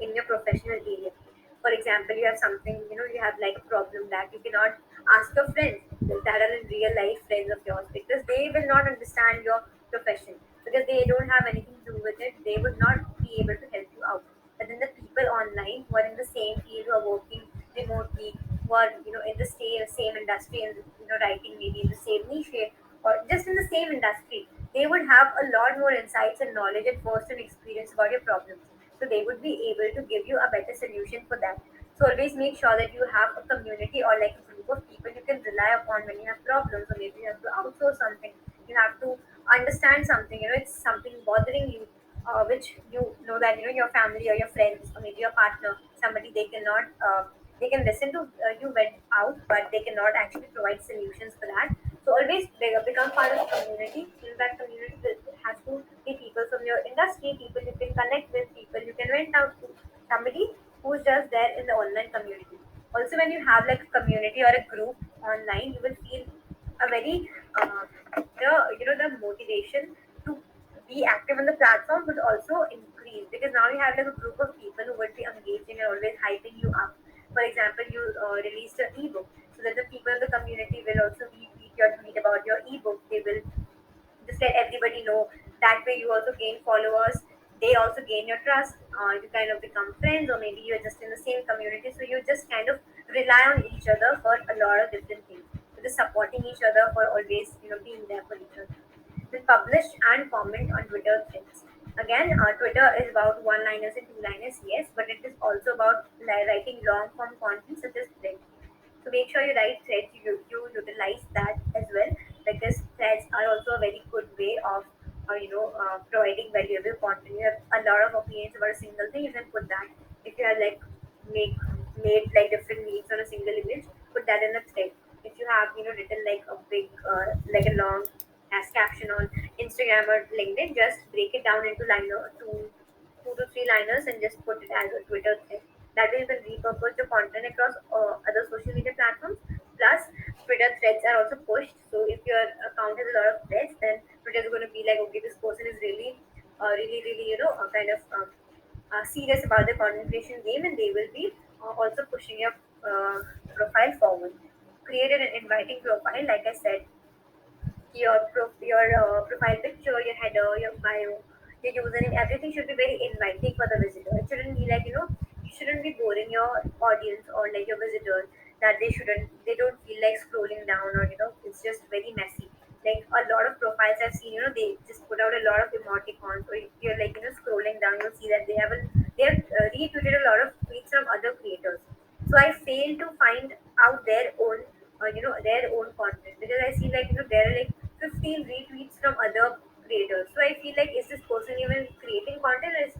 in your professional area. For example, you have something, you have like a problem that you cannot ask your friends that are in real life friends of yours, because they will not understand your profession, because they don't have anything to do with it. They would not be able to help you out. But then the people online who are in the same field, who are working remotely, who are in the same industry, and writing maybe in the same niche, or just in the same industry, they would have a lot more insights and knowledge and first-hand experience about your problems. So they would be able to give you a better solution for that. So always make sure that you have a community, or like a group of people you can rely upon when you have problems, or maybe you have to outsource something. You have to understand something. It's something bothering you, which you know that your family or your friends or maybe your partner, somebody, they cannot. They can listen to you vent out, but they cannot actually provide solutions for that. So always become part of a community. In that community, has to be people from your industry, people you can connect with, people you can vent out to, somebody who's just there in the online community. Also, when you have like a community or a group online, you will feel a very the motivation to be active on the platform would also increase, because now you have like a group of people who would be engaging and always hyping you up. For example, you released an ebook, so that the people in the community will also retweet your tweet about your ebook. They will just let everybody know. That way you also gain followers, they also gain your trust. You kind of become friends, or maybe you're just in the same community, so you just kind of rely on each other for a lot of different things. So just supporting each other for always, being there for each other. Then publish and comment on Twitter threads. Again, Twitter is about one liners and two liners, yes, but it is also about writing long form content such as threads. So make sure you write threads, you utilize that as well, because threads are also a very good way of providing valuable content. You have a lot of opinions about a single thing, you can put that. If you have like make made like different memes on a single image, put that in a thread. If you have written like a big like a long as caption on Instagram or LinkedIn, just break it down into liner two to three liners and just put it as a Twitter thread. That way you can repurpose your content across other social media platforms. Plus, Twitter threads are also pushed. So if your account has a lot of threads, then Twitter is going to be like, okay, this person is really, kind of serious about the content creation game, and they will be also pushing your profile forward. Created an inviting profile, like I said, your profile picture, your header, your bio, your username, everything should be very inviting for the visitor. It shouldn't be like you shouldn't be boring your audience or like your visitors, that they don't feel like scrolling down, or it's just very messy. Like a lot of profiles I've seen, they just put out a lot of emoticons, or if you're like scrolling down, you'll see that they have retweeted a lot of tweets from other creators. So I fail to find out their own content, because I see like there are like 15 retweets from other creators. So I feel like, is this person even creating content, or is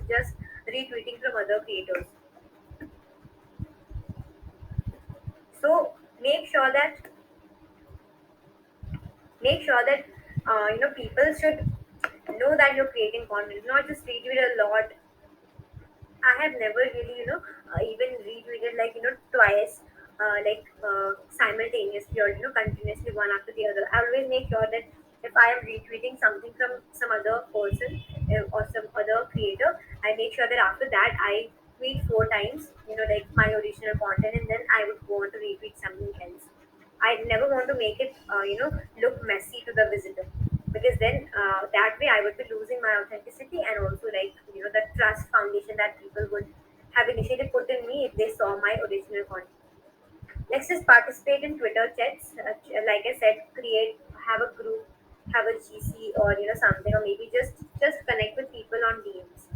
just retweeting from other creators? So make sure that people should know that you're creating content, not just retweet a lot. I have never really, even retweeted like, twice, simultaneously, or, continuously one after the other. I always make sure that if I am retweeting something from some other person or some other creator, I make sure that after that I tweet four times, like my original content, and then I would go on to retweet something else. I never want to make it, look messy to the visitor, because then that way I would be losing my authenticity, and also like the trust foundation that people would have initially put in me if they saw my original content. Next is participate in Twitter chats. Like I said, have a group, have a GC, or something, or maybe just connect with people on DMs.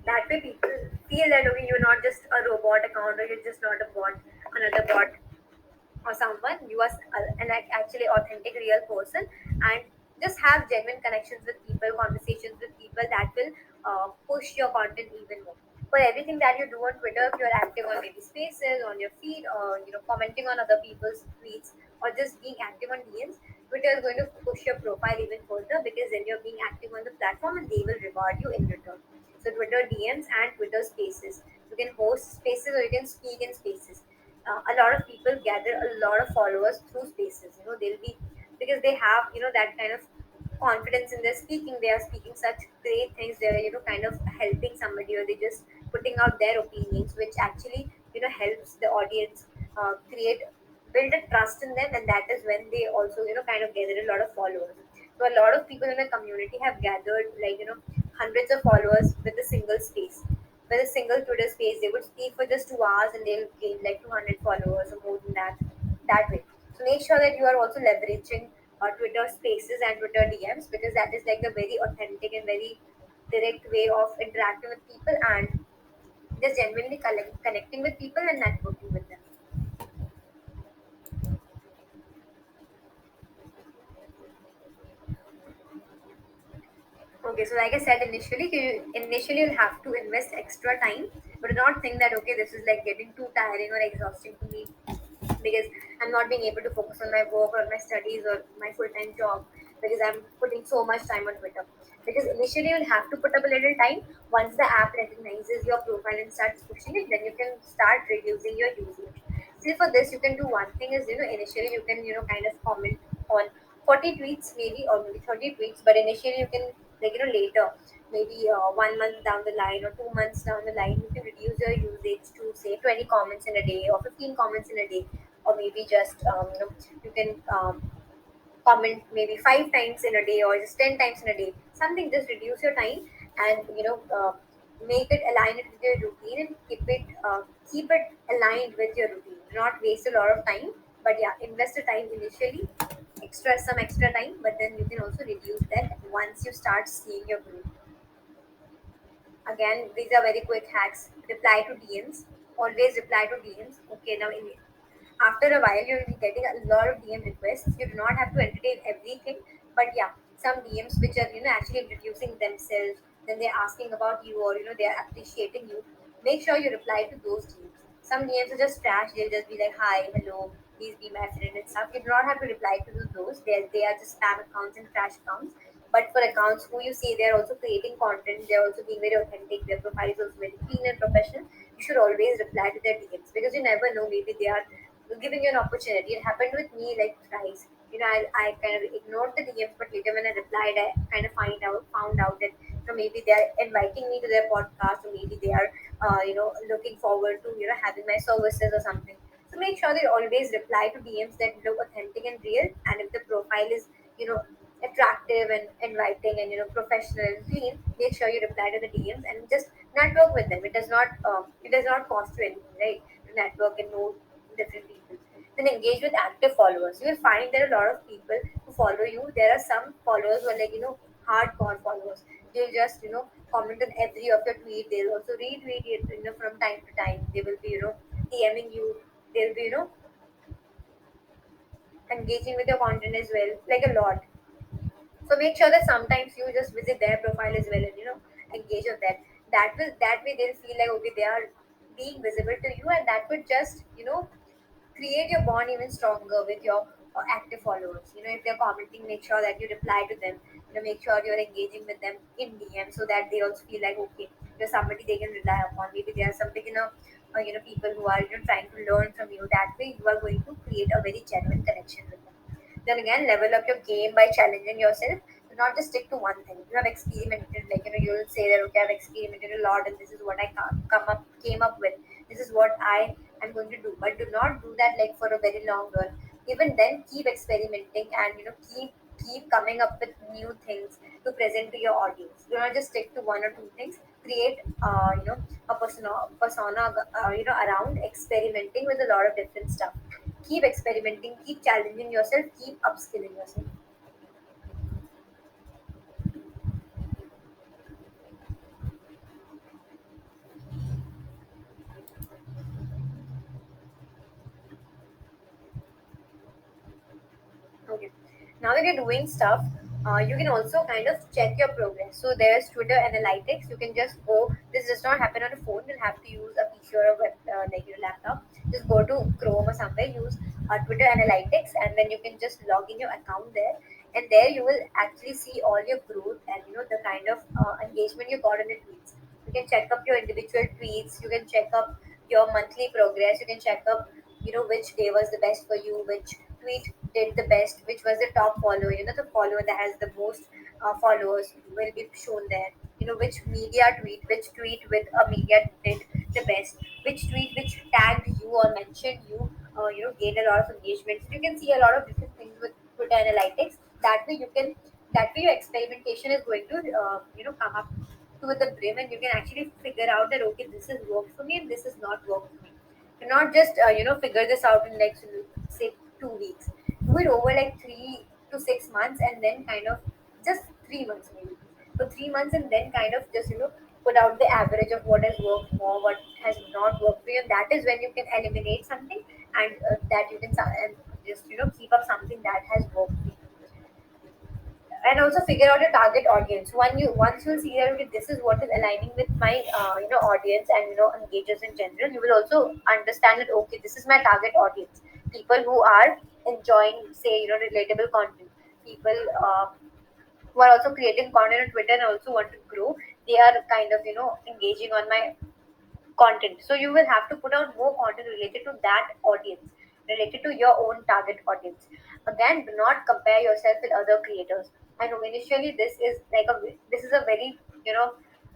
That way people feel that, okay, you're not just a robot account, or you're just not a bot, another bot or someone. You are actually authentic real person, and just have genuine connections with people, conversations with people that will push your content even more. For everything that you do on Twitter, if you're active on maybe spaces on your feed, or commenting on other people's tweets, or just being active on DMs, Twitter is going to push your profile even further, because then you're being active on the platform and they will reward you in return. So Twitter DMs and Twitter spaces, you can host spaces or you can speak in spaces. A lot of people gather a lot of followers through spaces. They'll be, because they have that kind of confidence in their speaking. They are speaking such great things. They're kind of helping somebody, or they just putting out their opinions, which actually helps the audience create build a trust in them, and that is when they also kind of gather a lot of followers. So a lot of people in the community have gathered like hundreds of followers with a single space. With a single Twitter space, they would speak for just 2 hours and they'll gain like 200 followers or more than that. That way. So make sure that you are also leveraging Twitter spaces and Twitter DMs, because that is like the very authentic and very direct way of interacting with people, and just genuinely connecting with people and networking with them. Okay, so like I said initially, initially you'll have to invest extra time, but do not think that okay, this is like getting too tiring or exhausting to me, because I'm not being able to focus on my work or my studies or my full time job, because I'm putting so much time on Twitter. Because initially you'll have to put up a little time. Once the app recognizes your profile and starts pushing it, then you can start reducing your usage. See, for this, you can do one thing is, initially you can, kind of comment on 40 tweets maybe, or maybe 30 tweets, but initially you can, like, later, maybe 1 month down the line or 2 months down the line, you can reduce your usage to say 20 comments in a day or 15 comments in a day, or maybe just, you can comment maybe 5 times in a day or just 10 times in a day. Something, just reduce your time and make it align it with your routine and keep it aligned with your routine. Do not waste a lot of time, but yeah, invest the time initially, some extra time, but then you can also reduce that once you start seeing your growth. Again, these are very quick hacks. Reply to DMs. Always reply to DMs. Okay, now after a while you'll be getting a lot of DM requests. You do not have to entertain everything, but yeah, some DMs which are actually introducing themselves, then they're asking about you, or they're appreciating you. Make sure you reply to those DMs. Some DMs are just trash. They'll just be like, "Hi, hello, please be my friend," and stuff. You do not have to reply to those. They are just spam accounts and trash accounts. But for accounts who you see, they're also creating content, they're also being very authentic, their profile is also very clean and professional, you should always reply to their DMs, because you never know, maybe they are giving you an opportunity. It happened with me like thrice. I kind of ignored the DMs, but later when I replied, I kind of found out that maybe they are inviting me to their podcast, or maybe they are looking forward to having my services or something. So make sure they always reply to DMs that look authentic and real, and if the profile is you know attractive and inviting and professional and clean, make sure you reply to the DMs and just network with them. It does not cost you anything, right? To network and know different people. Then engage with active followers. You will find there are a lot of people who follow you. There are some followers who are like hardcore followers. They'll just comment on every of your tweet. They'll also retweet it from time to time. They will be DMing you. They'll be engaging with your content as well, like a lot. So make sure that sometimes you just visit their profile as well and engage with that. That way they'll feel like okay, they are being visible to you, and that would just create your bond even stronger with your active followers. If they're commenting, make sure that you reply to them. Make sure you're engaging with them in DM, so that they also feel like okay, you're somebody they can rely upon. Maybe they are something people who are trying to learn from you. That way you are going to create a very genuine connection with them. Then again, level up your game by challenging yourself. Do not just stick to one thing. You have experimented, like you'll say that okay, I've experimented a lot, and this is what I came up with. This is what I am going to do. But do not do that like for a very long run. Even then, keep experimenting and keep coming up with new things to present to your audience. Do not just stick to one or two things. Create a persona around experimenting with a lot of different stuff. Keep experimenting, keep challenging yourself, keep upskilling yourself. Okay. Now that you're doing stuff, you can also kind of check your progress. So there's Twitter Analytics. You can just go. This does not happen on a phone. You'll have to use a PC or a like your laptop. Just go to Chrome or somewhere. Use Twitter Analytics, and then you can just log in your account there. And there you will actually see all your growth and the kind of engagement you got on your tweets. You can check up your individual tweets. You can check up your monthly progress. You can check up which day was the best for you, which tweet did the best, which was the top follower, the follower that has the most followers will be shown there. Which media tweet, which tweet with a media did the best, which tweet which tagged you or mentioned you gained a lot of engagement. So you can see a lot of different things with Twitter Analytics. That way your experimentation is going to come up to the brim, and you can actually figure out that okay, this has worked for me and this has not worked for me. Do not just figure this out in like say 2 weeks. Do it over like 3 to 6 months, and then kind of just 3 months maybe. For 3 months, and then kind of just put out the average of what has worked more, what has not worked for you, and that is when you can eliminate something, and that you can and just keep up something that has worked for you. And also figure out your target audience. Once you see that okay, this is what is aligning with my audience and engagers in general, you will also understand that okay, this is my target audience. People who are enjoying, say, relatable content. People who are also creating content on Twitter and also want to grow. They are kind of engaging on my content. So you will have to put out more content related to that audience, related to your own target audience. Again, do not compare yourself with other creators. I know initially this is a very, you know,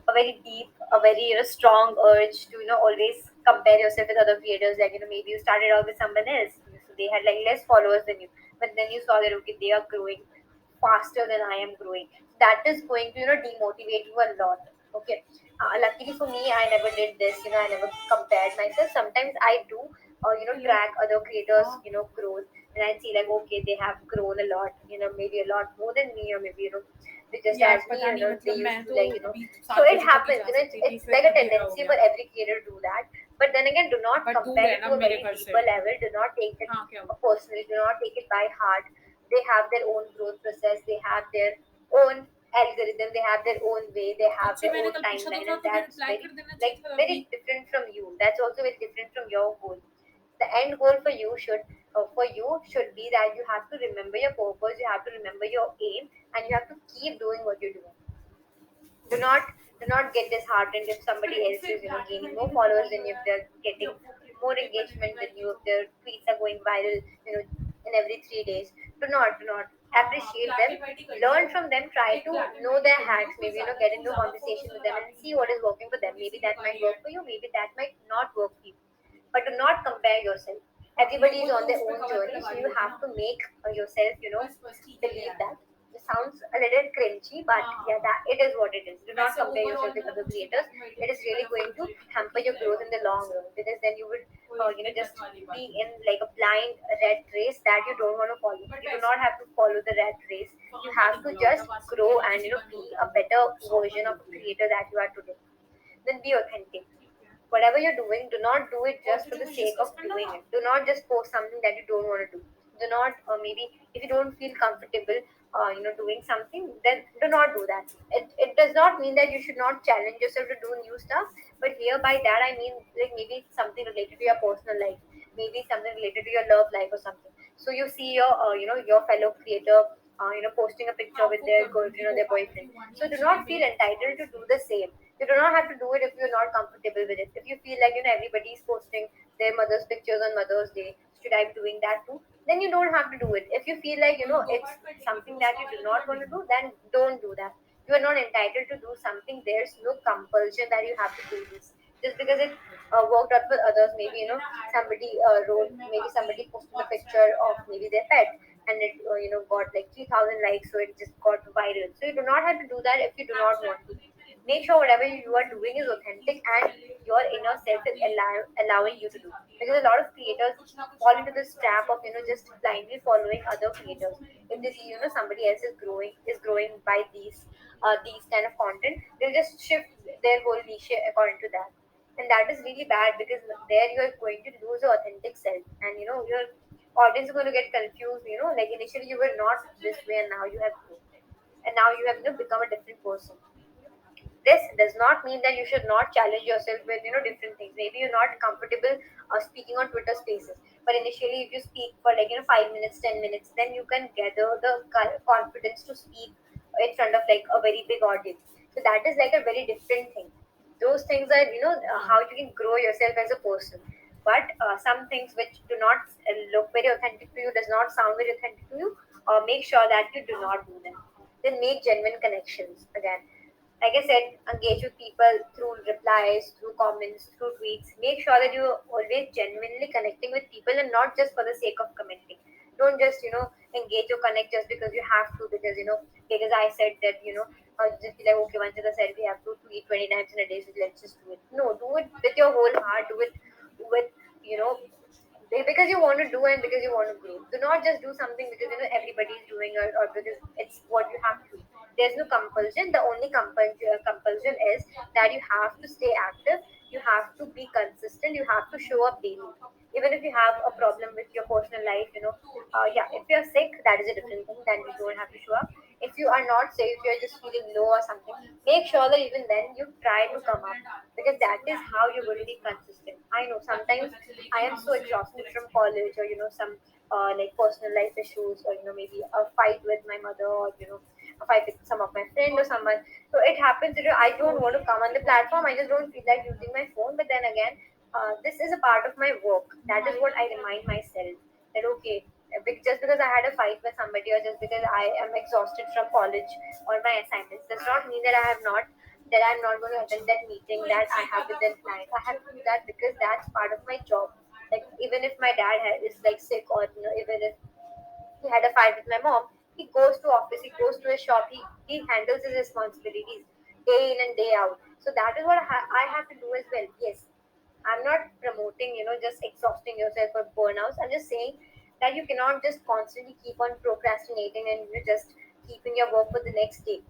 a very deep, a very, strong urge to, always compare yourself with other creators. Like, maybe you started out with someone else, so they had like less followers than you, but then you saw that okay, they are growing faster than I am growing. That is going to, demotivate you a lot. Okay. Luckily for me, I never did this. I never compared myself. Sometimes I do, Hello. track other creators, हाँ. growth, and I see like, okay, they have grown a lot. Maybe a lot more than me, or maybe, they just यार as me. पता नहीं They मतलब used मैं to तो like, अभी so 7 it बजे तक ही happens. जा सकती थी It's फिर like a अंधेरा हो tendency गया. for every creator to do that. But then again, do not but दूर compare है it ना to a मेरे very घर से. deeper level. Do not take it हाँ क्या हुआ. personally. Do not take it by heart. They have their own growth process. They have their own algorithm. They have their own way. They have अच्छा their मैंने own कल पूछा तो timeline, था and तुम्हें that's रिप्लाई very, कर देना चाहिए like, था very अभी. different from you. That's also very different from your goal. The end goal for you should be that you have to remember your purpose. You have to remember your aim, and you have to keep doing what you're doing. Do not get disheartened if somebody फिर else is, फिर black and gaining white more ही तो followers निकाल than low you, if यार. they're ये getting more paper में engagement than निकाल you, के if दो. their tweets are going viral, in every 3 days. Do not हाँ हाँ appreciate black them. And white ही कर लो. Learn from them. Try एक to black and know white ही their कर लो hacks. कुछ Maybe, ज्यादा get into कुछ a ज्यादा conversation फोटोज with them लगा and के नहीं see what is दिखाना. working for them. छोटी Maybe सी that दिखा might रही है. work for you. Maybe that might not work for you. But do not compare yourself. हाँ Everybody लोगो is तो on their उस पे own कवर पे journey, लगा so रही you होगी have ना. to make yourself, बस बस ठीक है ले believe आया. that. It sounds a little cringy, but हाँ हाँ yeah, हाँ. that it is what it is. Do not वैसे compare yourself ओवरऑल with मतलब other कुछ नहीं creators. ब्लैक एंड व्हाइट है It is कुछ really going to कलरफुल तो hamper ठीक your growth रहेगा in the थोड़ा long सा. run, because then you would, कोई दिक्कत just वाली be बात नहीं. in like a blind rat race that you हाँ don't want to follow. But You do वैसे not have to follow the rat race. You वहाँ का have नहीं to खुला होता just पास में grow and, एलटीसी बंद हो be गया a वो. better शॉप version बंद of a होती है. creator that you are today. Then be authentic. ठीक है. Whatever you're doing, do not do it और just for तुझे the कुछ sake of डिस्कस करना doing था. it. Do not just post something that you don't want to do. Do not, maybe if you don't feel comfortable, doing something, then do not do that. It does not mean that you should not challenge yourself to do new stuff. But here by that I mean, like, maybe something related to your personal life, maybe something related to your love life or something. So you see your, your fellow creator, posting a picture हाँ with वो their कर दूंगी girlfriend or वो their IT boyfriend. One So do actually not feel मेरे entitled to do the same. You do not have to do it if you're not comfortable with it. If you feel like, everybody is posting their mother's pictures on Mother's Day, should I be doing that too? Then you don't have to do it. If you feel like, तो दो it's part कटेंगे फिर something that उसका you do वाला नहीं not want to कटेंगे. do, then don't do that. You are not entitled to do something. There's no compulsion that you have to do this. Just because it worked out for others, maybe, करके ना add कर somebody दो. फिर wrote, मैं maybe बाकी somebody posted a WhatsApp picture पे मैं of maybe their pet, and it, got like 3,000 likes, so it just got viral. So you do not have to do that if you do not want abstract to. तो नहीं मैंने Make इतनी sure whatever you वो are समझी doing is नहीं कि authentic, and पहले your inner बनाते self is आते allowing वही you to do. चीज आती है ना. Because a lot of तो creators कुछ ना कुछ fall into टॉपिक्स this तो trap ऐसे of, होते हैं जो just पढ़ते हैं. blindly following other तो creators. उसको मैंने If they see, Hindi somebody else is growing by these kind of content, they'll just shift their whole niche according to that. And that is really bad, because there you are going to lose your authentic self, and your audience is going to get confused. Like, initially you were not this way, and now you have grown, and now you have, become a different person. This does not mean that you should not challenge yourself with, different things. Maybe you're not comfortable speaking on Twitter Spaces, but initially if you speak for like, 5 minutes, 10 minutes, then you can gather the confidence to speak in front of like a very big audience. So that is like a very different thing. Those things are, हाँ. how you can grow yourself as a person. But some things which do not look very authentic to you, does not sound very authentic to you, make sure that you do not do them. Then make genuine connections. Again, like I said, engage with people through replies, through comments, through tweets. Make sure that you're always genuinely connecting with people, and not just for the sake of commenting. Don't just, engage or connect just because you have to, because, because I said that, just be like, okay, Vanchita said we have to tweet 20 times in a day, so let's just do it. No, do it with your whole heart, do it with, you know, because you want to do and because you want to grow. Do not just do something because, everybody is doing it, or because it's what you have to do. There's no compulsion. The only compulsion is that you have to stay active. You have to be consistent. You have to show up daily. Even if you have a problem with your personal life, yeah, if you're sick, that is a different thing. Then you don't have to show up. If you are not sick, if you're just feeling low or something, make sure that even then you try वो to come up, separate because आते that सब is time how लगेगा you're going to videos be बनाने में. consistent. I know ताकि sometimes पता चले I कि am हम so उससे exhausted फुल from एक्सपेक्ट कर college, रहे or, some like personal life issues, or, maybe a fight with my mother, or, if I pick some of my friend or someone. So it happens, I don't want to come on the platform. I just don't feel like using my phone. But then again, this is a part of my work. That is what I remind myself that okay, just because I had a fight with somebody or just because I am exhausted from college or my assignments does not mean that I'm not going to attend that meeting that I have with that client. I have to do that because that's part of my job. Like even if my is like sick or even if he had a fight with my mom, he goes to office, he goes to his shop, he handles his responsibilities day in and day out. So that is what I have to do as well. Yes, I'm not promoting, just exhausting yourself or burnouts. I'm just saying that you cannot just constantly keep on procrastinating and just keeping your work for the next day.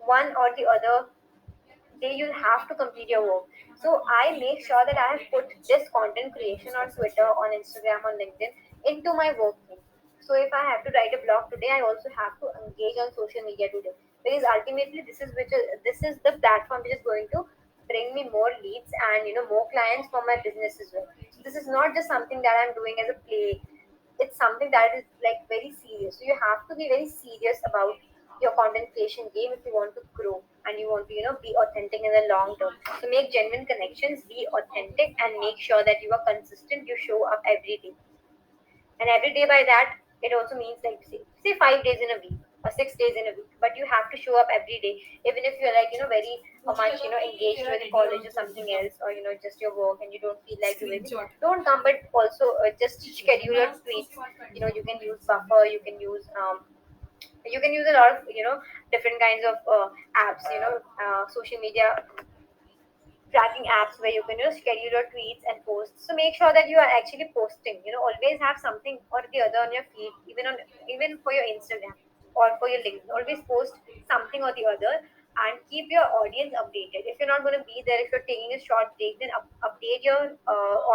One or the other day you'll have to complete your work. So I make sure that I have put this content creation on Twitter, on Instagram, on LinkedIn into my work thing. So if I have to write a blog today, I also have to engage on social media today because ultimately this is the platform which is going to bring me more leads and more clients for my business as well. So this is not just something that I'm doing as a play. It's something that is like very serious. So you have to be very serious about your content creation game if you want to grow and you want to be authentic in the long term. So make genuine connections, be authentic, and make sure that you are consistent. You show up every day, and every day by that it also means like say 5 days in a week or 6 days in a week, but you have to show up every day, even if you're like very much engaged with college or something else, or just your work and you don't feel like doing it. Screenshot. Don't come, but also just schedule your tweets. You can use buffer, you can use a lot of different kinds of apps, social media tracking apps where you can schedule your tweets and posts. So make sure that you are actually posting. Always have something or the other on your feed, even for your Instagram or for your LinkedIn. Always post something or the other and keep your audience updated. If you're not going to be there, if you're taking a short break, then update your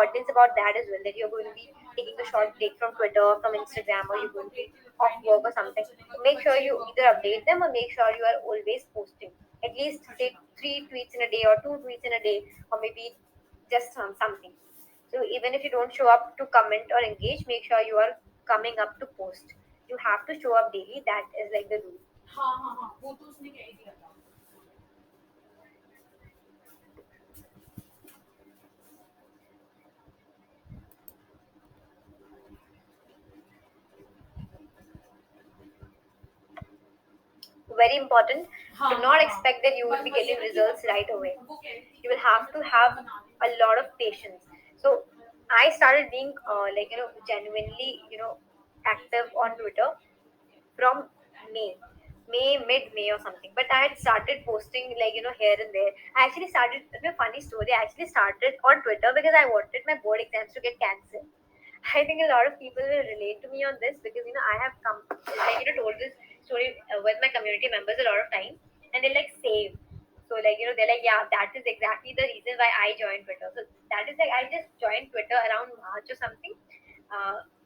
audience about that as well. That you're going to be taking a short break from Twitter, from Instagram, or you're going to be off work or something. Make sure you either update them or make sure you are always posting at least say 3 tweets in a day or 2 tweets in a day, or maybe just something. So even if you don't show up to comment or engage, make sure you are coming up to post. You have to show up daily. That is like the rule. हाँ हाँ हाँ वो तो उसने कह ही दिया था. Very important. हाँ Do हाँ not हाँ. expect that you will पर be वही getting है ना कि results right away. वो कह रही थी You कि will have to मतलब have बना a देती lot of patience. So I started being genuinely active on Twitter from May, mid May or something. But I had started posting like here and there. I actually started a funny story. I actually started on Twitter because I wanted my board exams to get cancelled. I think a lot of people will relate to me on this because I have come like told this story with my community members a lot of time, and they like save. So like they're like yeah, that is exactly the reason why I joined Twitter. So that is like I just joined Twitter around March or something,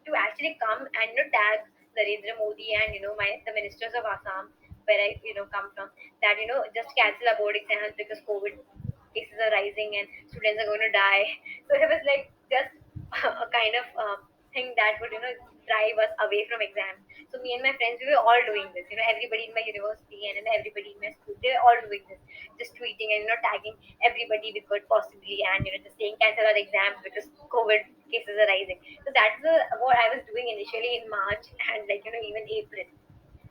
to actually come and tag Narendra Modi and the ministers of Assam where I come from, that just cancel our board exams because COVID cases are rising and students are going to die. So it was like just a kind of thing that would drive us away from exams. So me and my friends, we were all doing this. Everybody in my university and everybody in my school, they were all doing this, just tweeting and tagging everybody we could possibly, and just saying cancel our exams because COVID cases are rising. So that's what I was doing initially in March and like even April,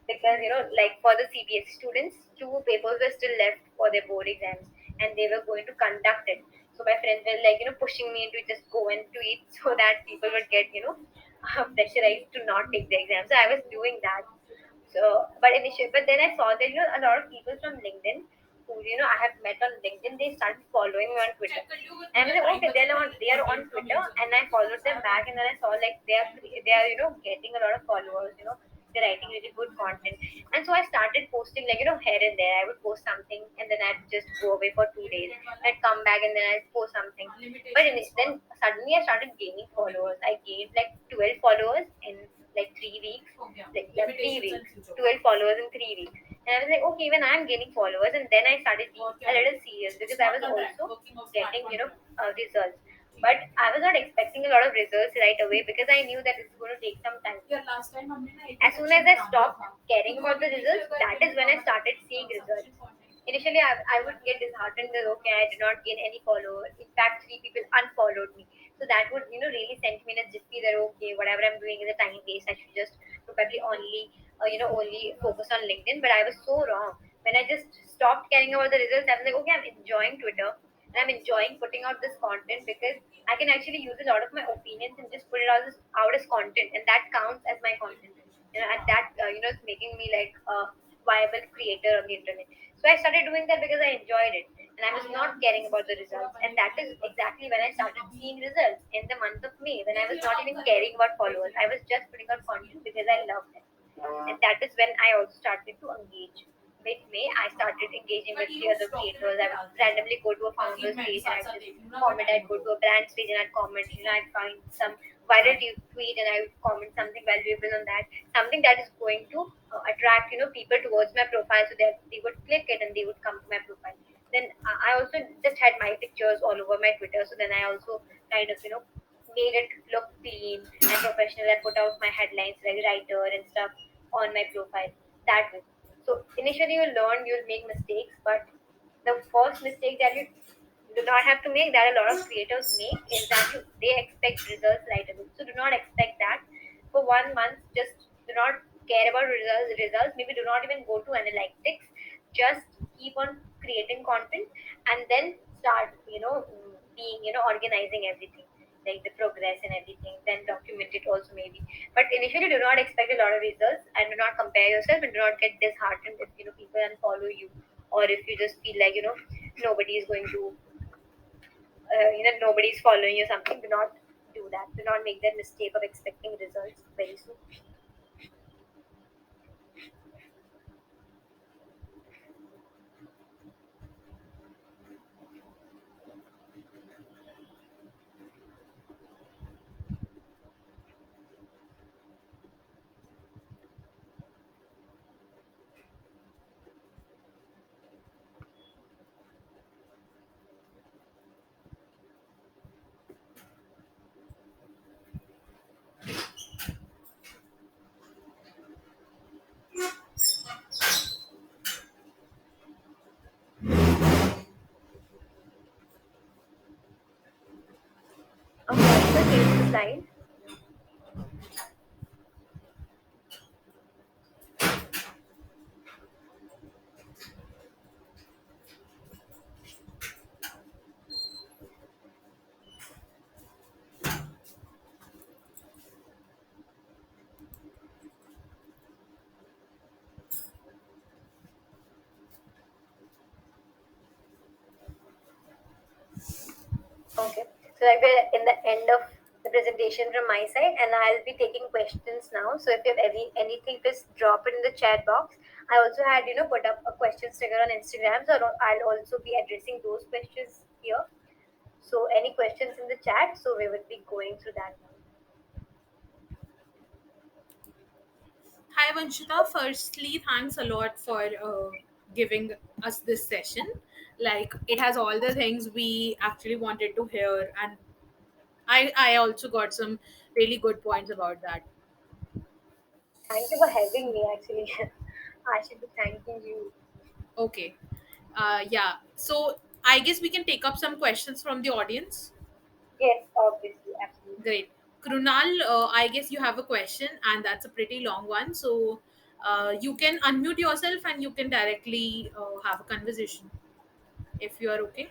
because like for the CBS students, two papers were still left for their board exams and they were going to conduct it. So my friends were like pushing me to just go and tweet so that people would get pressurized to not take the exam. So I was doing that. So, but then I saw that a lot of people from LinkedIn who I have met on LinkedIn, they started following me on Twitter. Check कर लियो And I was मेरा like, time okay, बचा है they are on update का Twitter, mail and I followed them back, and then I saw like they are getting a lot of followers. They're writing really good content, and so I started posting like here and there. I would post something, and then I'd just go away for 2 days. I'd come back, and then I'd post something. But then suddenly I started gaining followers. I gained like 12 followers in like 3 weeks, हो गया like limitations and future 12 followers in 3 weeks. And I was like, okay, even I'm gaining followers. And then I started being और क्या a है little serious because I smart was contract also working of smart getting, contract results. But I was not expecting a lot of results right away because I knew that it's going to take some time. यार last time हमने ना एक ही As soon section as I banana stopped था तो caring about the community से results, अगर that is in when I अगर started seeing results. Sufficient content है Initially, I would get disheartened that okay, I did not gain any followers. In fact, three people unfollowed me. So that would really send me in a jiffy that okay, whatever I'm doing is a time waste. I should just probably only focus on LinkedIn. But I was so wrong. When I just stopped caring about the results, I was like, okay, I'm enjoying Twitter and I'm enjoying putting out this content because I can actually use a lot of my opinions and just put it out as content, and that counts as my content. And that it's making me like a viable creator on the internet. So I started doing that because I enjoyed it and I was not caring about the results. And that is exactly when I started seeing results in the month of May when I was not even caring about followers. I was just putting out content because I loved it. And that is when I also started to engage. Mid-May, I started engaging with the other creators. I would randomly go to a ताकि founder's मैं भी page and I साथ would साथ just देख लूँ ना अगर comment. Time I'd हो go to तो a brand's page and I'd comment. I'd find some viral tweet and I would comment something valuable on that. Something that is going to attract people towards my profile so that they would click it and they would come to my profile. Then I also just had my pictures all over my Twitter. So then I also kind of made it look clean and professional. I put out my headlines like writer and stuff on my profile that way. So initially you learn, you'll make mistakes, but the first mistake that you do not have to make that a lot of creators make is that they expect results right away. So do not expect that. For 1 month, just do not care about results. Maybe do not even go to analytics. Just keep on creating content and then start, being, organizing everything like the progress and everything, then document it also maybe. But initially, do not expect a lot of results and do not compare yourself and do not get disheartened if people unfollow you or if you just feel like nobody is going to nobody is following you something. Do not do that. Do not make that mistake of expecting results very soon. Okay, so change the slide. Okay. So like we're in the end of the presentation from my side, and I'll be taking questions now. So if you have anything, just drop it in the chat box. I also had put up a question sticker on Instagram, so I'll also be addressing those questions here. So any questions in the chat? So we will be going through that now. Hi Vanshita, firstly thanks a lot for giving us this session. Like it has all the things we actually wanted to hear, and I also got some really good points about that. Thank you for having me. Actually, I should be thanking you. Okay. Yeah. So I guess we can take up some questions from the audience. Yes, obviously, absolutely. Great. Krunal, I guess you have a question, and that's a pretty long one. So you can unmute yourself and you can directly have a conversation if you are okay.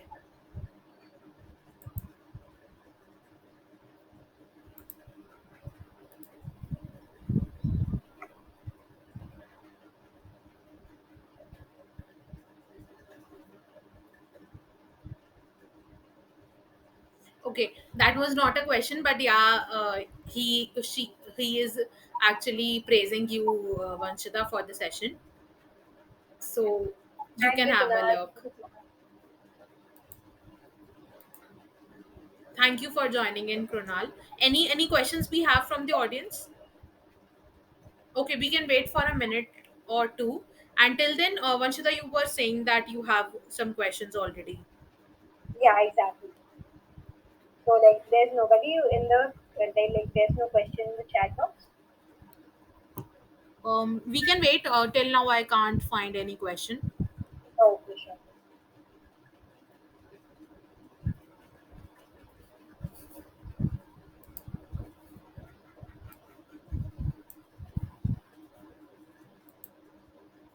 Okay, that was not a question, but yeah, he is actually praising you, Vanshita, for the session. So you Thank can you, have a Kunal. look. Thank you for joining in, Krunal. Any questions we have from the audience? Okay, we can wait for a minute or two. Until then, Vanshita, you were saying that you have some questions already. Yeah, exactly. So like there's nobody in the there's no question in the chat box. We can wait. Till now, I can't find any question. Oh, okay, sure.